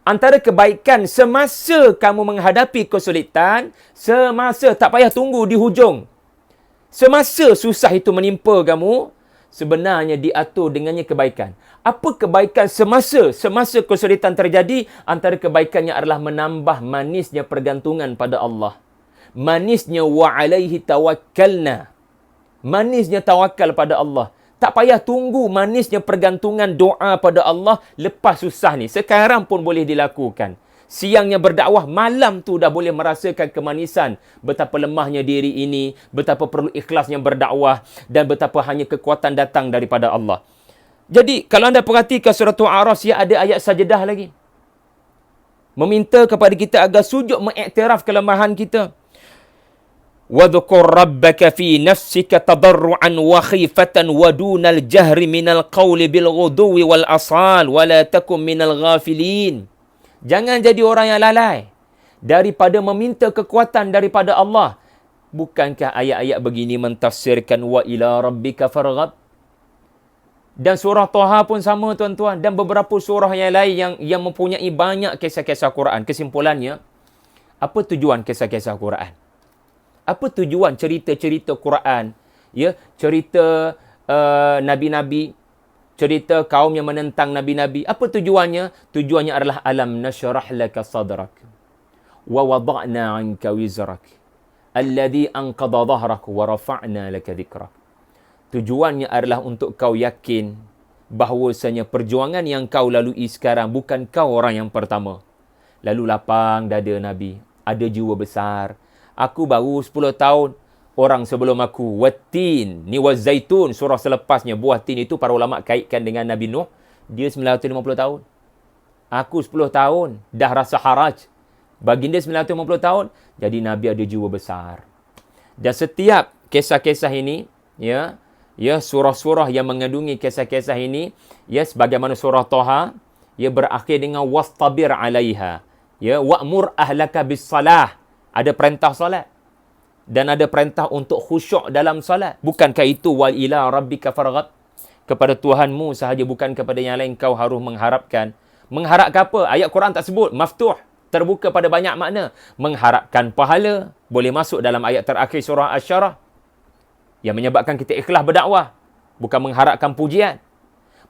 [SPEAKER 1] Antara kebaikan semasa kamu menghadapi kesulitan, semasa tak payah tunggu di hujung. Semasa susah itu menimpa kamu, sebenarnya diatur dengannya kebaikan. Apa kebaikan semasa kesulitan terjadi? Antara kebaikannya adalah menambah manisnya pergantungan pada Allah. Manisnya wa alaihi tawakkalna. Manisnya tawakal pada Allah. Tak payah tunggu manisnya pergantungan doa pada Allah lepas susah ni. Sekarang pun boleh dilakukan. Siangnya berdakwah, malam tu dah boleh merasakan kemanisan. Betapa lemahnya diri ini, betapa perlu ikhlasnya berdakwah, dan betapa hanya kekuatan datang daripada Allah. Jadi, kalau anda perhatikan suratul A'raf, ya ada ayat sajadah lagi. Meminta kepada kita agar sujud mengiktiraf kelemahan kita. Wadhkur rabbaka fi nafsika tadarruan wa khifatan wa dunal jahri minal qawli bil ghuduwi wal asal wa la takum minal ghafilin. Jangan jadi orang yang lalai daripada meminta kekuatan daripada Allah. Bukankah ayat-ayat begini mentafsirkan wa ila rabbika farghab? Dan surah Taha pun sama tuan-tuan, dan beberapa surah yang lain yang mempunyai banyak kisah-kisah Quran. Kesimpulannya, apa tujuan kisah-kisah Quran? Apa tujuan cerita-cerita Quran? Ya, cerita nabi-nabi, cerita kaum yang menentang nabi-nabi. Apa tujuannya? Tujuannya adalah alam nashrah laka sadrak wa wada'na 'anka wizrak alladhi anqadha dhahrak wa rafa'na laka dhikrak. Tujuannya adalah untuk kau yakin bahawasanya perjuangan yang kau lalui sekarang bukan kau orang yang pertama. Lalu lapang dada Nabi, ada jiwa besar. Aku baru 10 tahun, orang sebelum aku. Wattin, ni wazaitun, surah selepasnya. Buah tin itu para ulama kaitkan dengan Nabi Nuh. Dia 950 tahun. Aku 10 tahun, dah rasa haraj. Baginda 950 tahun, jadi Nabi ada jiwa besar. Dan setiap kisah-kisah ini, ya, surah-surah yang mengandungi kisah-kisah ini, ya, sebagaimana surah Taha, ya, berakhir dengan wastabir 'alaiha. Ya, wa'mur ahlaka bis salah. Ada perintah salat dan ada perintah untuk khusyuk dalam salat. Bukankah itu wal ila rabbika farghab? Kepada Tuhanmu sahaja, bukan kepada yang lain kau harus mengharapkan. Mengharapkan apa? Ayat Quran tak sebut. Maftuh, terbuka pada banyak makna. Mengharapkan pahala, boleh masuk dalam ayat terakhir surah Asy-Syarah, yang menyebabkan kita ikhlas berdakwah. Bukan mengharapkan pujian.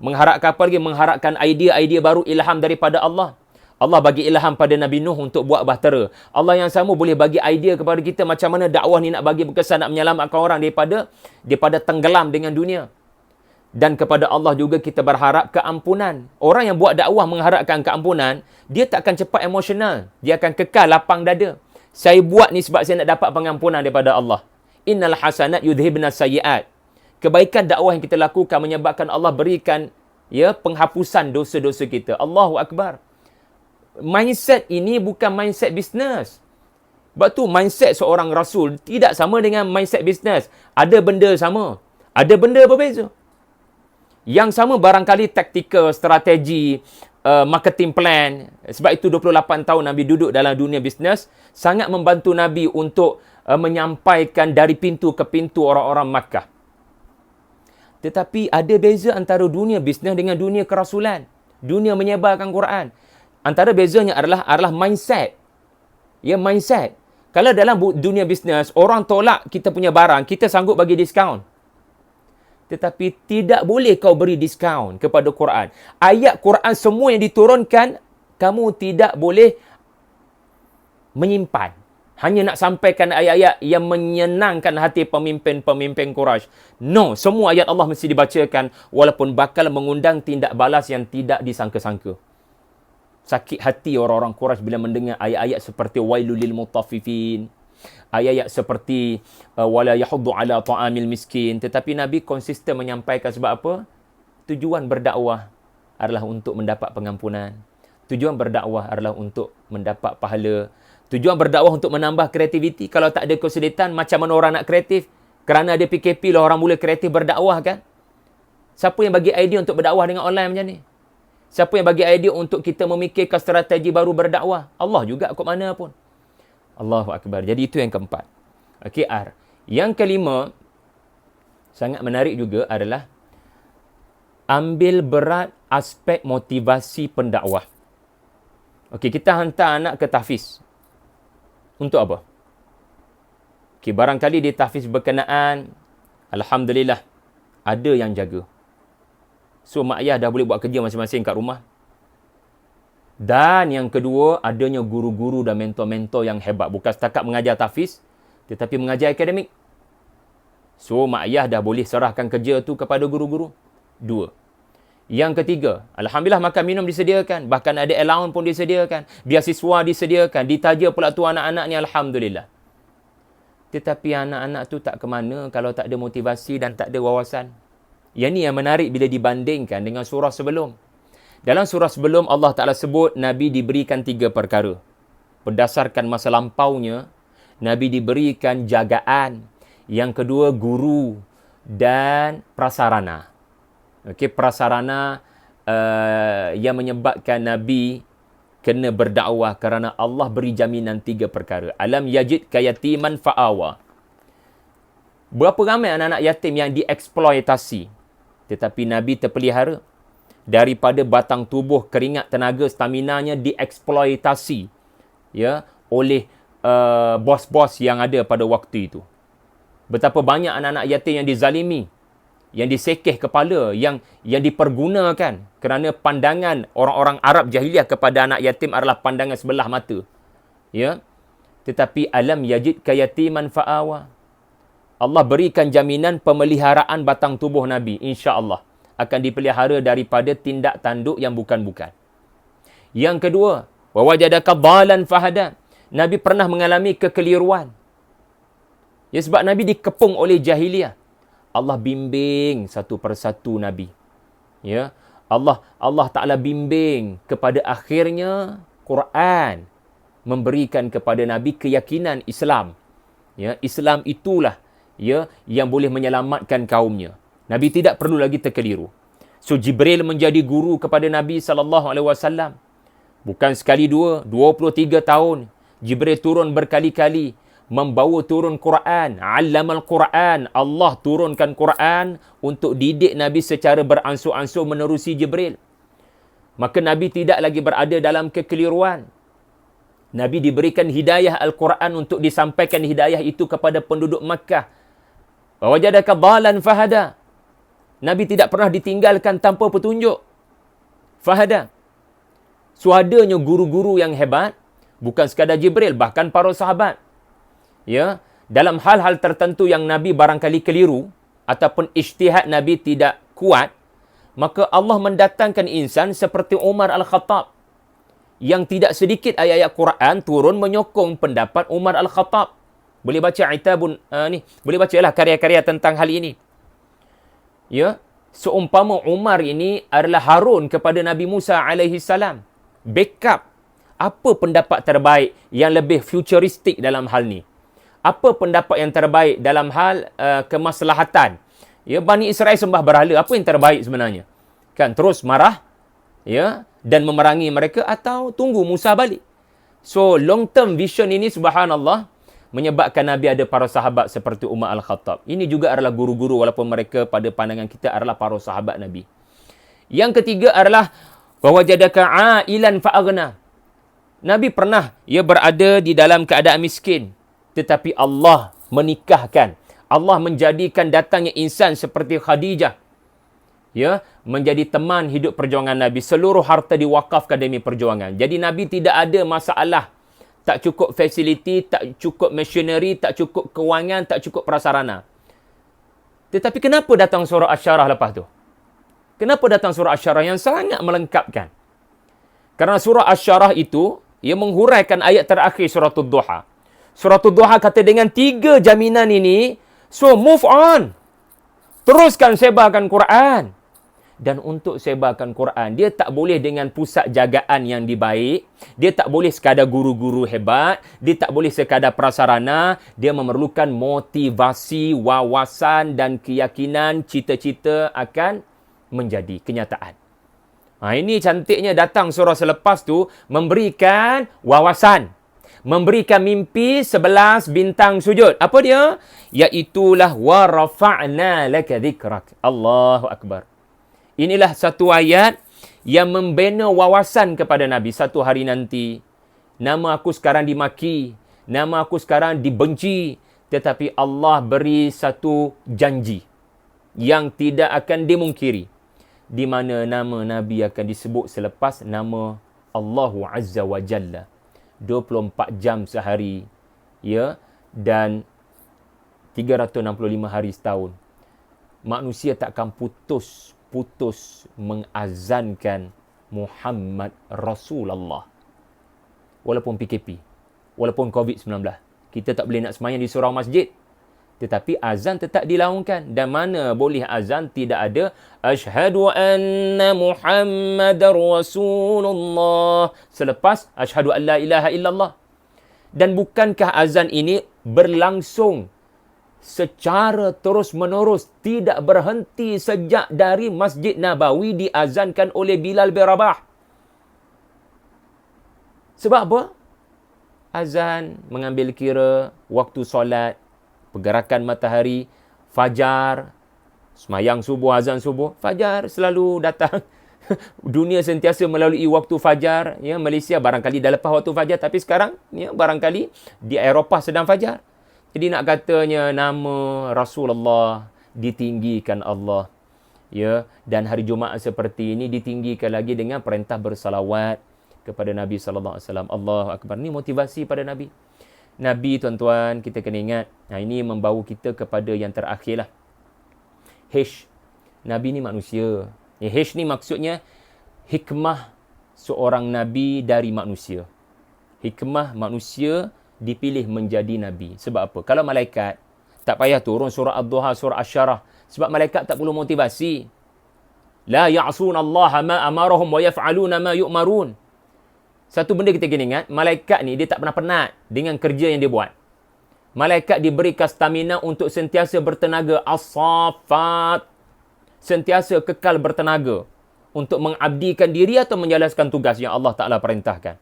[SPEAKER 1] Mengharapkan apa lagi? Mengharapkan idea-idea baru, ilham daripada Allah. Allah bagi ilham pada Nabi Nuh untuk buat bahtera. Allah yang sama boleh bagi idea kepada kita macam mana dakwah ni nak bagi berkesan, nak menyelamatkan orang daripada tenggelam dengan dunia. Dan kepada Allah juga kita berharap keampunan. Orang yang buat dakwah mengharapkan keampunan, dia tak akan cepat emosional. Dia akan kekal lapang dada. Saya buat ni sebab saya nak dapat pengampunan daripada Allah. Innal hasanat yudhibnas sayyi'at. Kebaikan dakwah yang kita lakukan menyebabkan Allah berikan, ya, penghapusan dosa-dosa kita. Allahu Akbar. Mindset ini bukan mindset bisnes. Sebab tu mindset seorang Rasul tidak sama dengan mindset bisnes. Ada benda sama, ada benda berbeza. Yang sama barangkali taktikal, strategi, marketing plan. Sebab itu 28 tahun Nabi duduk dalam dunia bisnes, sangat membantu Nabi untuk menyampaikan dari pintu ke pintu orang-orang Makkah. Tetapi ada beza antara dunia bisnes dengan dunia kerasulan, dunia menyebarkan Quran. Antara bezanya adalah mindset. Ya, mindset. Kalau dalam dunia bisnes, orang tolak kita punya barang, kita sanggup bagi diskaun. Tetapi tidak boleh kau beri diskaun kepada Quran. Ayat Quran semua yang diturunkan, kamu tidak boleh menyimpan. Hanya nak sampaikan ayat-ayat yang menyenangkan hati pemimpin-pemimpin Quraisy. No, semua ayat Allah mesti dibacakan walaupun bakal mengundang tindak balas yang tidak disangka-sangka. Sakit hati orang-orang Quraisy bila mendengar ayat-ayat seperti wailul lil mutaffifin, ayat-ayat seperti wala yahuddu ala ta'amil miskin. Tetapi Nabi konsisten menyampaikan sebab apa? Tujuan berdakwah adalah untuk mendapat pengampunan. Tujuan berdakwah adalah untuk mendapat pahala. Tujuan berdakwah untuk menambah kreativiti. Kalau tak ada kesulitan, macam mana orang nak kreatif? Kerana ada PKP lah orang mula kreatif berdakwah kan? Siapa yang bagi idea untuk berdakwah dengan online macam ni? Siapa yang bagi idea untuk kita memikirkan strategi baru berdakwah? Allah juga kot mana pun. Allahu Akbar. Jadi itu yang keempat. Okey, R. Yang kelima, sangat menarik juga adalah ambil berat aspek motivasi pendakwah. Okey, kita hantar anak ke tahfiz. Untuk apa? Okey, barangkali di tahfiz berkenaan, alhamdulillah, ada yang jaga. So, mak ayah dah boleh buat kerja masing-masing kat rumah. Dan yang kedua, adanya guru-guru dan mentor-mentor yang hebat. Bukan setakat mengajar tahfiz, tetapi mengajar akademik. So, mak ayah dah boleh serahkan kerja tu kepada guru-guru. Dua. Yang ketiga, alhamdulillah makan minum disediakan. Bahkan ada allowance pun disediakan. Biasiswa disediakan. Ditaja pula tu anak-anak ni, alhamdulillah. Tetapi anak-anak tu tak ke mana kalau tak ada motivasi dan tak ada wawasan. Yang ni yang menarik bila dibandingkan dengan surah sebelum. Dalam surah sebelum Allah Ta'ala sebut Nabi diberikan 3 perkara. Berdasarkan masa lampaunya, Nabi diberikan jagaan. Yang kedua, guru dan prasarana. Okey, prasarana yang menyebabkan Nabi kena berdakwah kerana Allah beri jaminan 3 perkara. Alam yajid kayatiman fa'awa. Berapa ramai anak-anak yatim yang dieksploitasi, tetapi Nabi terpelihara daripada batang tubuh, keringat, tenaga, staminanya dieksploitasi oleh bos-bos yang ada pada waktu itu. Betapa banyak anak-anak yatim yang dizalimi, yang disekeh kepala, yang dipergunakan kerana pandangan orang-orang Arab jahiliah kepada anak yatim adalah pandangan sebelah mata. Tetapi alam yajid kayatiman fa'awa. Allah berikan jaminan pemeliharaan batang tubuh Nabi, insya-Allah akan dipelihara daripada tindak tanduk yang bukan-bukan. Yang kedua, wa wajadaka dhalan fahada. Nabi pernah mengalami kekeliruan. Sebab Nabi dikepung oleh jahiliah. Allah bimbing satu persatu Nabi. Allah Ta'ala bimbing kepada akhirnya Quran memberikan kepada Nabi keyakinan Islam. Islam itulah yang boleh menyelamatkan kaumnya. Nabi tidak perlu lagi terkeliru. So Jibril menjadi guru kepada Nabi SAW. Bukan sekali dua, 23 tahun. Jibril turun berkali-kali membawa turun Quran. Allamal Quran. Allah turunkan Quran untuk didik Nabi secara beransur-ansur menerusi Jibril. Maka Nabi tidak lagi berada dalam kekeliruan. Nabi diberikan hidayah Al-Quran untuk disampaikan hidayah itu kepada penduduk Makkah. Wajadaka dhalan fahada. Nabi tidak pernah ditinggalkan tanpa petunjuk. Fahada. Suadanya guru-guru yang hebat, bukan sekadar Jibril, bahkan para sahabat. Dalam hal-hal tertentu yang Nabi barangkali keliru ataupun ijtihad Nabi tidak kuat, maka Allah mendatangkan insan seperti Umar Al-Khattab yang tidak sedikit ayat-ayat Quran turun menyokong pendapat Umar Al-Khattab. Boleh baca boleh bacalah karya-karya tentang hal ini. Seumpama Umar ini adalah Harun kepada Nabi Musa alaihi salam. Backup. Apa pendapat terbaik yang lebih futuristik dalam hal ni? Apa pendapat yang terbaik dalam hal kemaslahatan? Bani Israel sembah berhala. Apa yang terbaik sebenarnya? Kan terus marah dan memerangi mereka atau tunggu Musa balik? So long term vision ini subhanallah menyebabkan Nabi ada para sahabat seperti Umar Al-Khattab. Ini juga adalah guru-guru walaupun mereka pada pandangan kita adalah para sahabat Nabi. Yang ketiga adalah wajadaka ailan fa'aghna. Nabi pernah berada di dalam keadaan miskin, tetapi Allah menikahkan. Allah menjadikan datangnya insan seperti Khadijah menjadi teman hidup perjuangan Nabi. Seluruh harta diwakafkan demi perjuangan. Jadi Nabi tidak ada masalah. Tak cukup fasiliti, tak cukup machinery, tak cukup kewangan, tak cukup prasarana. Tetapi kenapa datang surah Asy-Syarah lepas tu? Kenapa datang surah Asy-Syarah yang sangat melengkapkan? Karena surah Asy-Syarah itu, ia menghuraikan ayat terakhir surah Ad-Duha. Surah Ad-Duha kata dengan 3 jaminan ini, so move on. Teruskan sebarkan Quran. Dan untuk sebarkan Quran, dia tak boleh dengan pusat jagaan yang dibaik. Dia tak boleh sekadar guru-guru hebat. Dia tak boleh sekadar prasarana. Dia memerlukan motivasi, wawasan dan keyakinan cita-cita akan menjadi kenyataan. Ini cantiknya datang surah selepas tu memberikan wawasan. Memberikan mimpi 11 bintang sujud. Apa dia? Iaitulah wa rafa'na laka dhikrak. Allahu Akbar. Inilah satu ayat yang membina wawasan kepada Nabi. Satu hari nanti, nama aku sekarang dimaki, nama aku sekarang dibenci, tetapi Allah beri satu janji yang tidak akan dimungkiri, di mana nama Nabi akan disebut selepas nama Allahu Azza wa Jalla. 24 jam sehari, dan 365 hari setahun. Manusia takkan putus mengazankan Muhammad Rasulullah. Walaupun PKP, walaupun COVID-19. Kita tak boleh nak sembahyang di surau masjid. Tetapi azan tetap dilaungkan. Dan mana boleh azan tidak ada asyhadu anna Muhammadar Rasulullah selepas asyhadu an la ilaha illallah. Dan bukankah azan ini berlangsung secara terus-menerus, tidak berhenti sejak dari Masjid Nabawi diazankan oleh Bilal bin Rabah. Sebab apa? Azan mengambil kira waktu solat, pergerakan matahari, fajar, semayang subuh, azan subuh, fajar selalu datang. Dunia sentiasa melalui waktu fajar. Ya, Malaysia barangkali dah lepas waktu fajar, tapi sekarang ya, barangkali di Eropah sedang fajar. Jadi nak katanya nama Rasulullah ditinggikan Allah. Ya, dan hari Jumaat seperti ini ditinggikan lagi dengan perintah bersalawat kepada Nabi sallallahu alaihi wasallam. Allahu akbar. Ni motivasi pada Nabi. Nabi, tuan-tuan, kita kena ingat. Nah, ini membawa kita kepada yang terakhirlah. Nabi ni manusia. Ni maksudnya hikmah seorang Nabi dari manusia. Hikmah manusia dipilih menjadi Nabi. Sebab apa? Kalau malaikat, tak payah turun surah Ad-Duha, surah Asy-Syarah. Sebab malaikat tak perlu motivasi. La ya'sunallaha ma amarahum wa yaf'aluna ma yu'marun. Satu benda kita kena ingat, malaikat ni dia tak pernah penat dengan kerja yang dia buat. Malaikat diberikan stamina untuk sentiasa bertenaga. As-Saffat. Sentiasa kekal bertenaga untuk mengabdikan diri atau menjalankan tugas yang Allah Ta'ala perintahkan.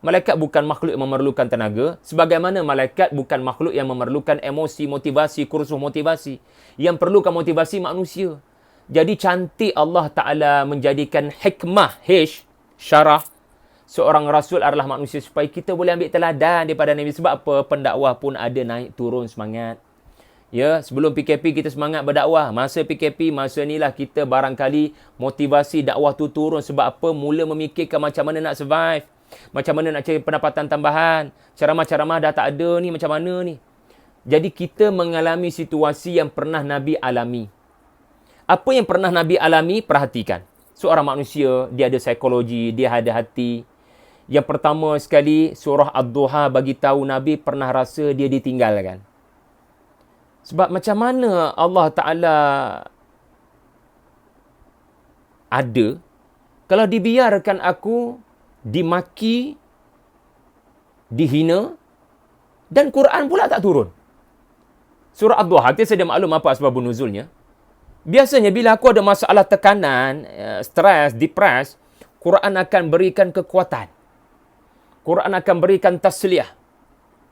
[SPEAKER 1] Malaikat bukan makhluk yang memerlukan tenaga, sebagaimana malaikat bukan makhluk yang memerlukan emosi, motivasi, kursus motivasi. Yang perlukan motivasi manusia. Jadi cantik Allah Ta'ala menjadikan hikmah, syarah, seorang Rasul adalah manusia supaya kita boleh ambil teladan daripada Nabi. Sebab apa? Pendakwah pun ada naik turun semangat. Ya, sebelum PKP kita semangat berdakwah. Masa PKP, masa inilah kita barangkali motivasi dakwah tu turun. Sebab apa? Mula memikirkan macam mana nak survive. Macam mana nak cari pendapatan tambahan. Ceramah-ceramah dah tak ada ni, macam mana ni. Jadi kita mengalami situasi yang pernah Nabi alami. Apa yang pernah Nabi alami? Perhatikan. Seorang manusia, dia ada psikologi, dia ada hati. Yang pertama sekali, surah Ad-Duha bagi tahu Nabi pernah rasa dia ditinggalkan. Sebab macam mana Allah Ta'ala ada kalau dibiarkan aku dimaki, dihina, dan Quran pula tak turun. Surah Ad-Duha, saya dah maklum apa sebab nuzulnya. Biasanya bila aku ada masalah tekanan, stres, depres, Quran akan berikan kekuatan. Quran akan berikan tasliyah.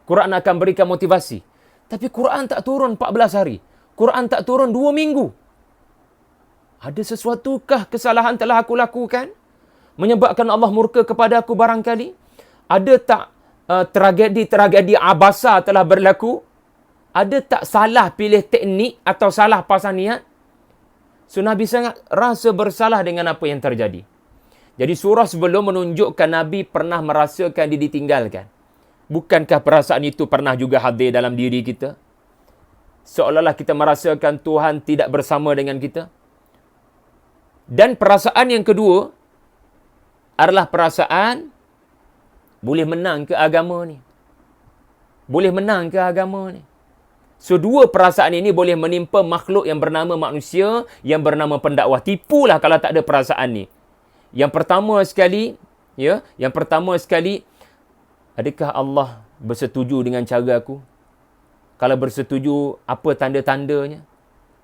[SPEAKER 1] Quran akan berikan motivasi. Tapi Quran tak turun 14 hari. Quran tak turun 2 minggu. Ada sesuatukah kesalahan telah aku lakukan? Menyebabkan Allah murka kepada aku barangkali? Ada tak tragedi-tragedi abasa telah berlaku? Ada tak salah pilih teknik atau salah pasang niat? So Nabi sangat rasa bersalah dengan apa yang terjadi. Jadi surah sebelum menunjukkan Nabi pernah merasakan dia ditinggalkan. Bukankah perasaan itu pernah juga hadir dalam diri kita? Seolah-olah kita merasakan Tuhan tidak bersama dengan kita. Dan perasaan yang kedua adalah perasaan boleh menang ke agama ni. Boleh menang ke agama ni. So, dua perasaan ini boleh menimpa makhluk yang bernama manusia, yang bernama pendakwah. Tipulah kalau tak ada perasaan ni. Yang pertama sekali, adakah Allah bersetuju dengan cara aku? Kalau bersetuju, apa tanda-tandanya?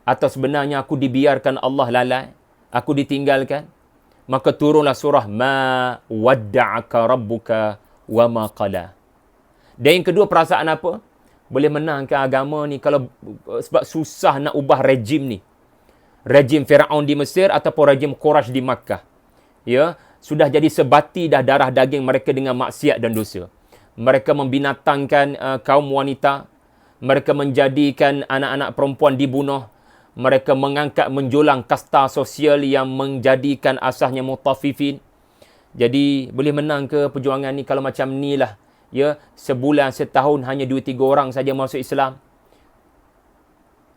[SPEAKER 1] Atau sebenarnya aku dibiarkan Allah lalai? Aku ditinggalkan? Maka turunlah surah Ma wadda'aka rabbuka wa ma qala. Dan yang kedua, perasaan apa? Boleh menang ke agama ni kalau sebab susah nak ubah rejim ni. Rejim Firaun di Mesir ataupun rejim Quraisy di Makkah. Ya, sudah jadi sebati dah darah daging mereka dengan maksiat dan dosa. Mereka membinatangkan kaum wanita. Mereka menjadikan anak-anak perempuan dibunuh. Mereka mengangkat menjulang kasta sosial yang menjadikan asasnya mutafifin. Jadi boleh menang ke perjuangan ni kalau macam ni lah. Ya, sebulan, setahun hanya 2-3 orang saja masuk Islam.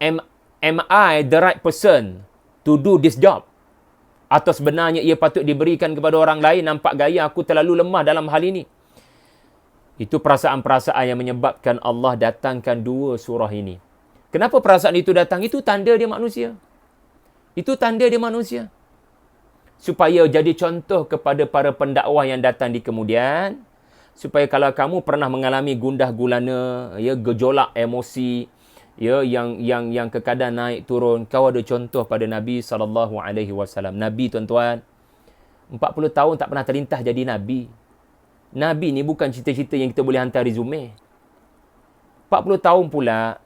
[SPEAKER 1] Am I the right person to do this job? Atau sebenarnya ia patut diberikan kepada orang lain, nampak gaya aku terlalu lemah dalam hal ini. Itu perasaan-perasaan yang menyebabkan Allah datangkan 2 surah ini. Kenapa perasaan itu datang? Itu tanda dia manusia. Itu tanda dia manusia. Supaya jadi contoh kepada para pendakwah yang datang di kemudian. supaya kalau kamu pernah mengalami gundah gulana, ya, gejolak emosi, ya, yang kekadang naik turun, kau ada contoh pada Nabi SAW. Nabi, tuan-tuan, 40 tahun tak pernah terlintas jadi Nabi. Nabi ni bukan cita-cita yang kita boleh hantar resume. 40 tahun pula,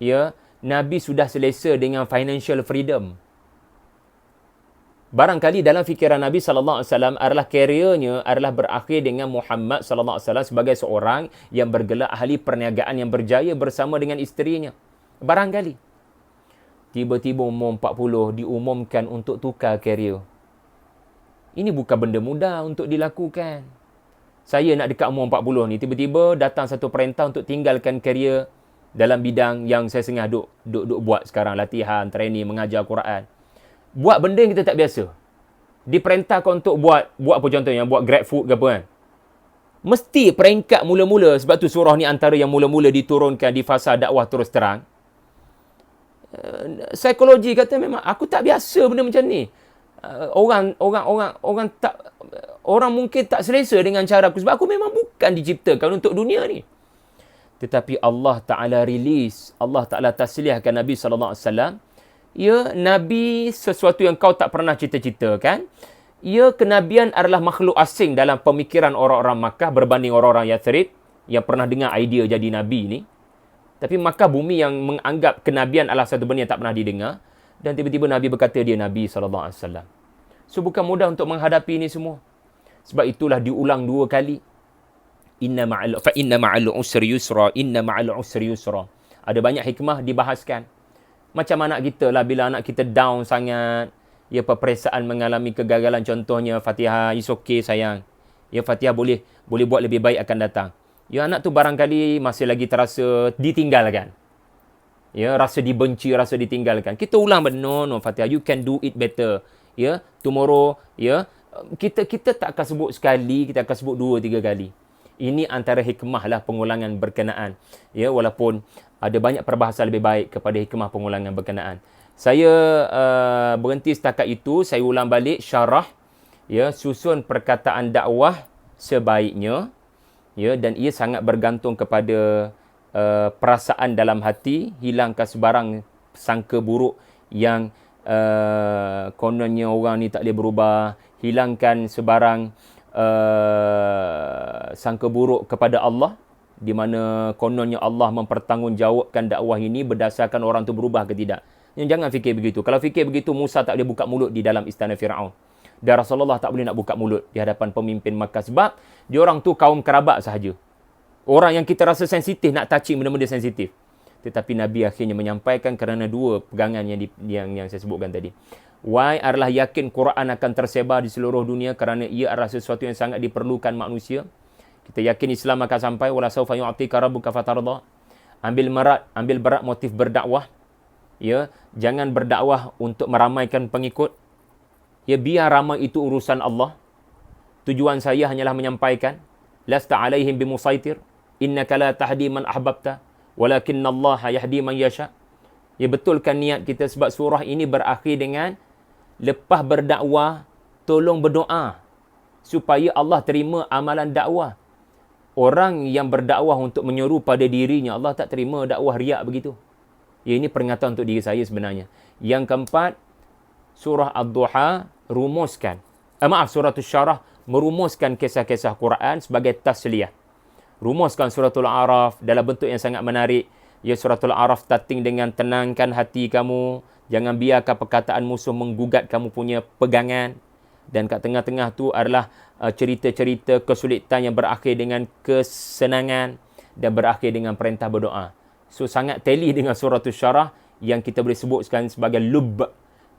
[SPEAKER 1] ya, Nabi sudah selesa dengan financial freedom. Barangkali dalam fikiran Nabi SAW adalah karirnya adalah berakhir dengan Muhammad SAW sebagai seorang yang bergelar ahli perniagaan yang berjaya bersama dengan isterinya. Barangkali. Tiba-tiba umur 40 diumumkan untuk tukar karier. Ini bukan benda mudah untuk dilakukan. Saya nak dekat umur 40 ni, tiba-tiba datang satu perintah untuk tinggalkan karier dalam bidang yang saya sengah duk buat sekarang, latihan, training, mengajar Quran. Buat benda yang kita tak biasa. Diperintahkan untuk buat apa contohnya, buat Grab food ke apa kan. Mesti peringkat mula-mula, sebab tu surah ni antara yang mula-mula diturunkan di fasa dakwah terus terang. Psikologi kata memang aku tak biasa benda macam ni. Orang mungkin tak selesa dengan cara aku sebab aku memang bukan diciptakan untuk dunia ni. Tetapi Allah Ta'ala release, Allah Ta'ala tasliahkan Nabi SAW. Ya, Nabi sesuatu yang kau tak pernah cita-citakan. Ya, kenabian adalah makhluk asing dalam pemikiran orang-orang Makkah berbanding orang-orang Yathrib yang pernah dengar idea jadi Nabi ni. Tapi Makkah bumi yang menganggap kenabian adalah satu benda yang tak pernah didengar. Dan tiba-tiba Nabi berkata dia Nabi SAW. So, bukan mudah untuk menghadapi ini semua. Sebab itulah diulang 2 kali. Inna ma'al usri yusra. Inna ma'al usri yusra. Ada banyak hikmah dibahaskan. Macam anak kita lah, bila anak kita down sangat, ya, peperiksaan mengalami kegagalan, contohnya Fatihah, it's okay sayang. Ya, Fatihah boleh buat lebih baik akan datang. Ya, anak tu barangkali masih lagi terasa ditinggalkan. Ya, rasa dibenci, rasa ditinggalkan. Kita ulang, no, Fatihah, you can do it better. Ya, tomorrow, ya, kita tak akan sebut sekali, kita akan sebut 2-3 kali. Ini antara hikmah lah pengulangan berkenaan. Ya, walaupun ada banyak perbahasan lebih baik kepada hikmah pengulangan berkenaan. Saya berhenti setakat itu. Saya ulang balik syarah, ya, susun perkataan dakwah sebaiknya, ya, dan ia sangat bergantung kepada perasaan dalam hati, hilangkan sebarang sangka buruk yang kononnya orang ni tak boleh berubah, hilangkan sebarang sangka buruk kepada Allah, di mana kononnya Allah mempertanggungjawabkan dakwah ini berdasarkan orang tu berubah ke tidak. Jangan fikir begitu. Kalau fikir begitu, Musa tak boleh buka mulut di dalam istana Firaun. Dan Rasulullah tak boleh nak buka mulut di hadapan pemimpin Makkah sebab dia orang tu kaum kerabat sahaja. Orang yang kita rasa sensitif, nak touching benda-benda sensitif. Tetapi Nabi akhirnya menyampaikan kerana 2 pegangan yang saya sebutkan tadi. Why adalah yakin Quran akan tersebar di seluruh dunia kerana ia adalah sesuatu yang sangat diperlukan manusia. Kita yakin Islam akan sampai. Wala sawfa yu'tika rabbuka fatarda. Ambil berat motif berdakwah. Ya, jangan berdakwah untuk meramaikan pengikut. Ya, biar ramai itu urusan Allah. Tujuan saya hanyalah menyampaikan. Lasta alaihim bimusaitir. Innaka la tahdi man ahbabta. Walakinnallaha yahdi man yasha. Ya, betulkan niat kita sebab surah ini berakhir dengan lepas berdakwah, tolong berdoa supaya Allah terima amalan dakwah. Orang yang berdakwah untuk menyeru pada dirinya, Allah tak terima dakwah riak begitu. Ya, ini peringatan untuk diri saya sebenarnya. Yang keempat, surah Ad-Duha rumuskan. Surah Asy-Syarah merumuskan kisah-kisah Quran sebagai tasliyah. Rumuskan suratul Araf dalam bentuk yang sangat menarik. Ya, suratul Araf starting dengan tenangkan hati kamu. Jangan biarkan perkataan musuh menggugat kamu punya pegangan. Dan kat tengah-tengah tu adalah cerita-cerita kesulitan yang berakhir dengan kesenangan dan berakhir dengan perintah berdoa. So, sangat teli dengan surah Asy-Syarah yang kita boleh sebutkan sebagai lub,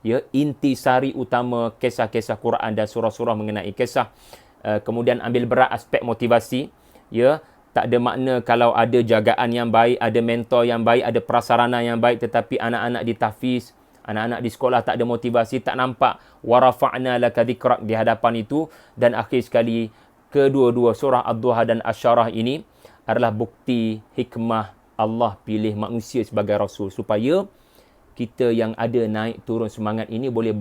[SPEAKER 1] ya, intisari utama kisah-kisah Quran dan surah-surah mengenai kisah. Kemudian ambil berat aspek motivasi. Ya, tak ada makna kalau ada jagaan yang baik, ada mentor yang baik, ada prasarana yang baik, tetapi anak-anak ditahfiz, anak-anak di sekolah tak ada motivasi, tak nampak warafa'na laka dzikrak di hadapan itu. Dan akhir sekali, kedua-dua surah Ad-Duha dan Asy-Syarah ini adalah bukti hikmah Allah pilih manusia sebagai rasul supaya kita yang ada naik turun semangat ini boleh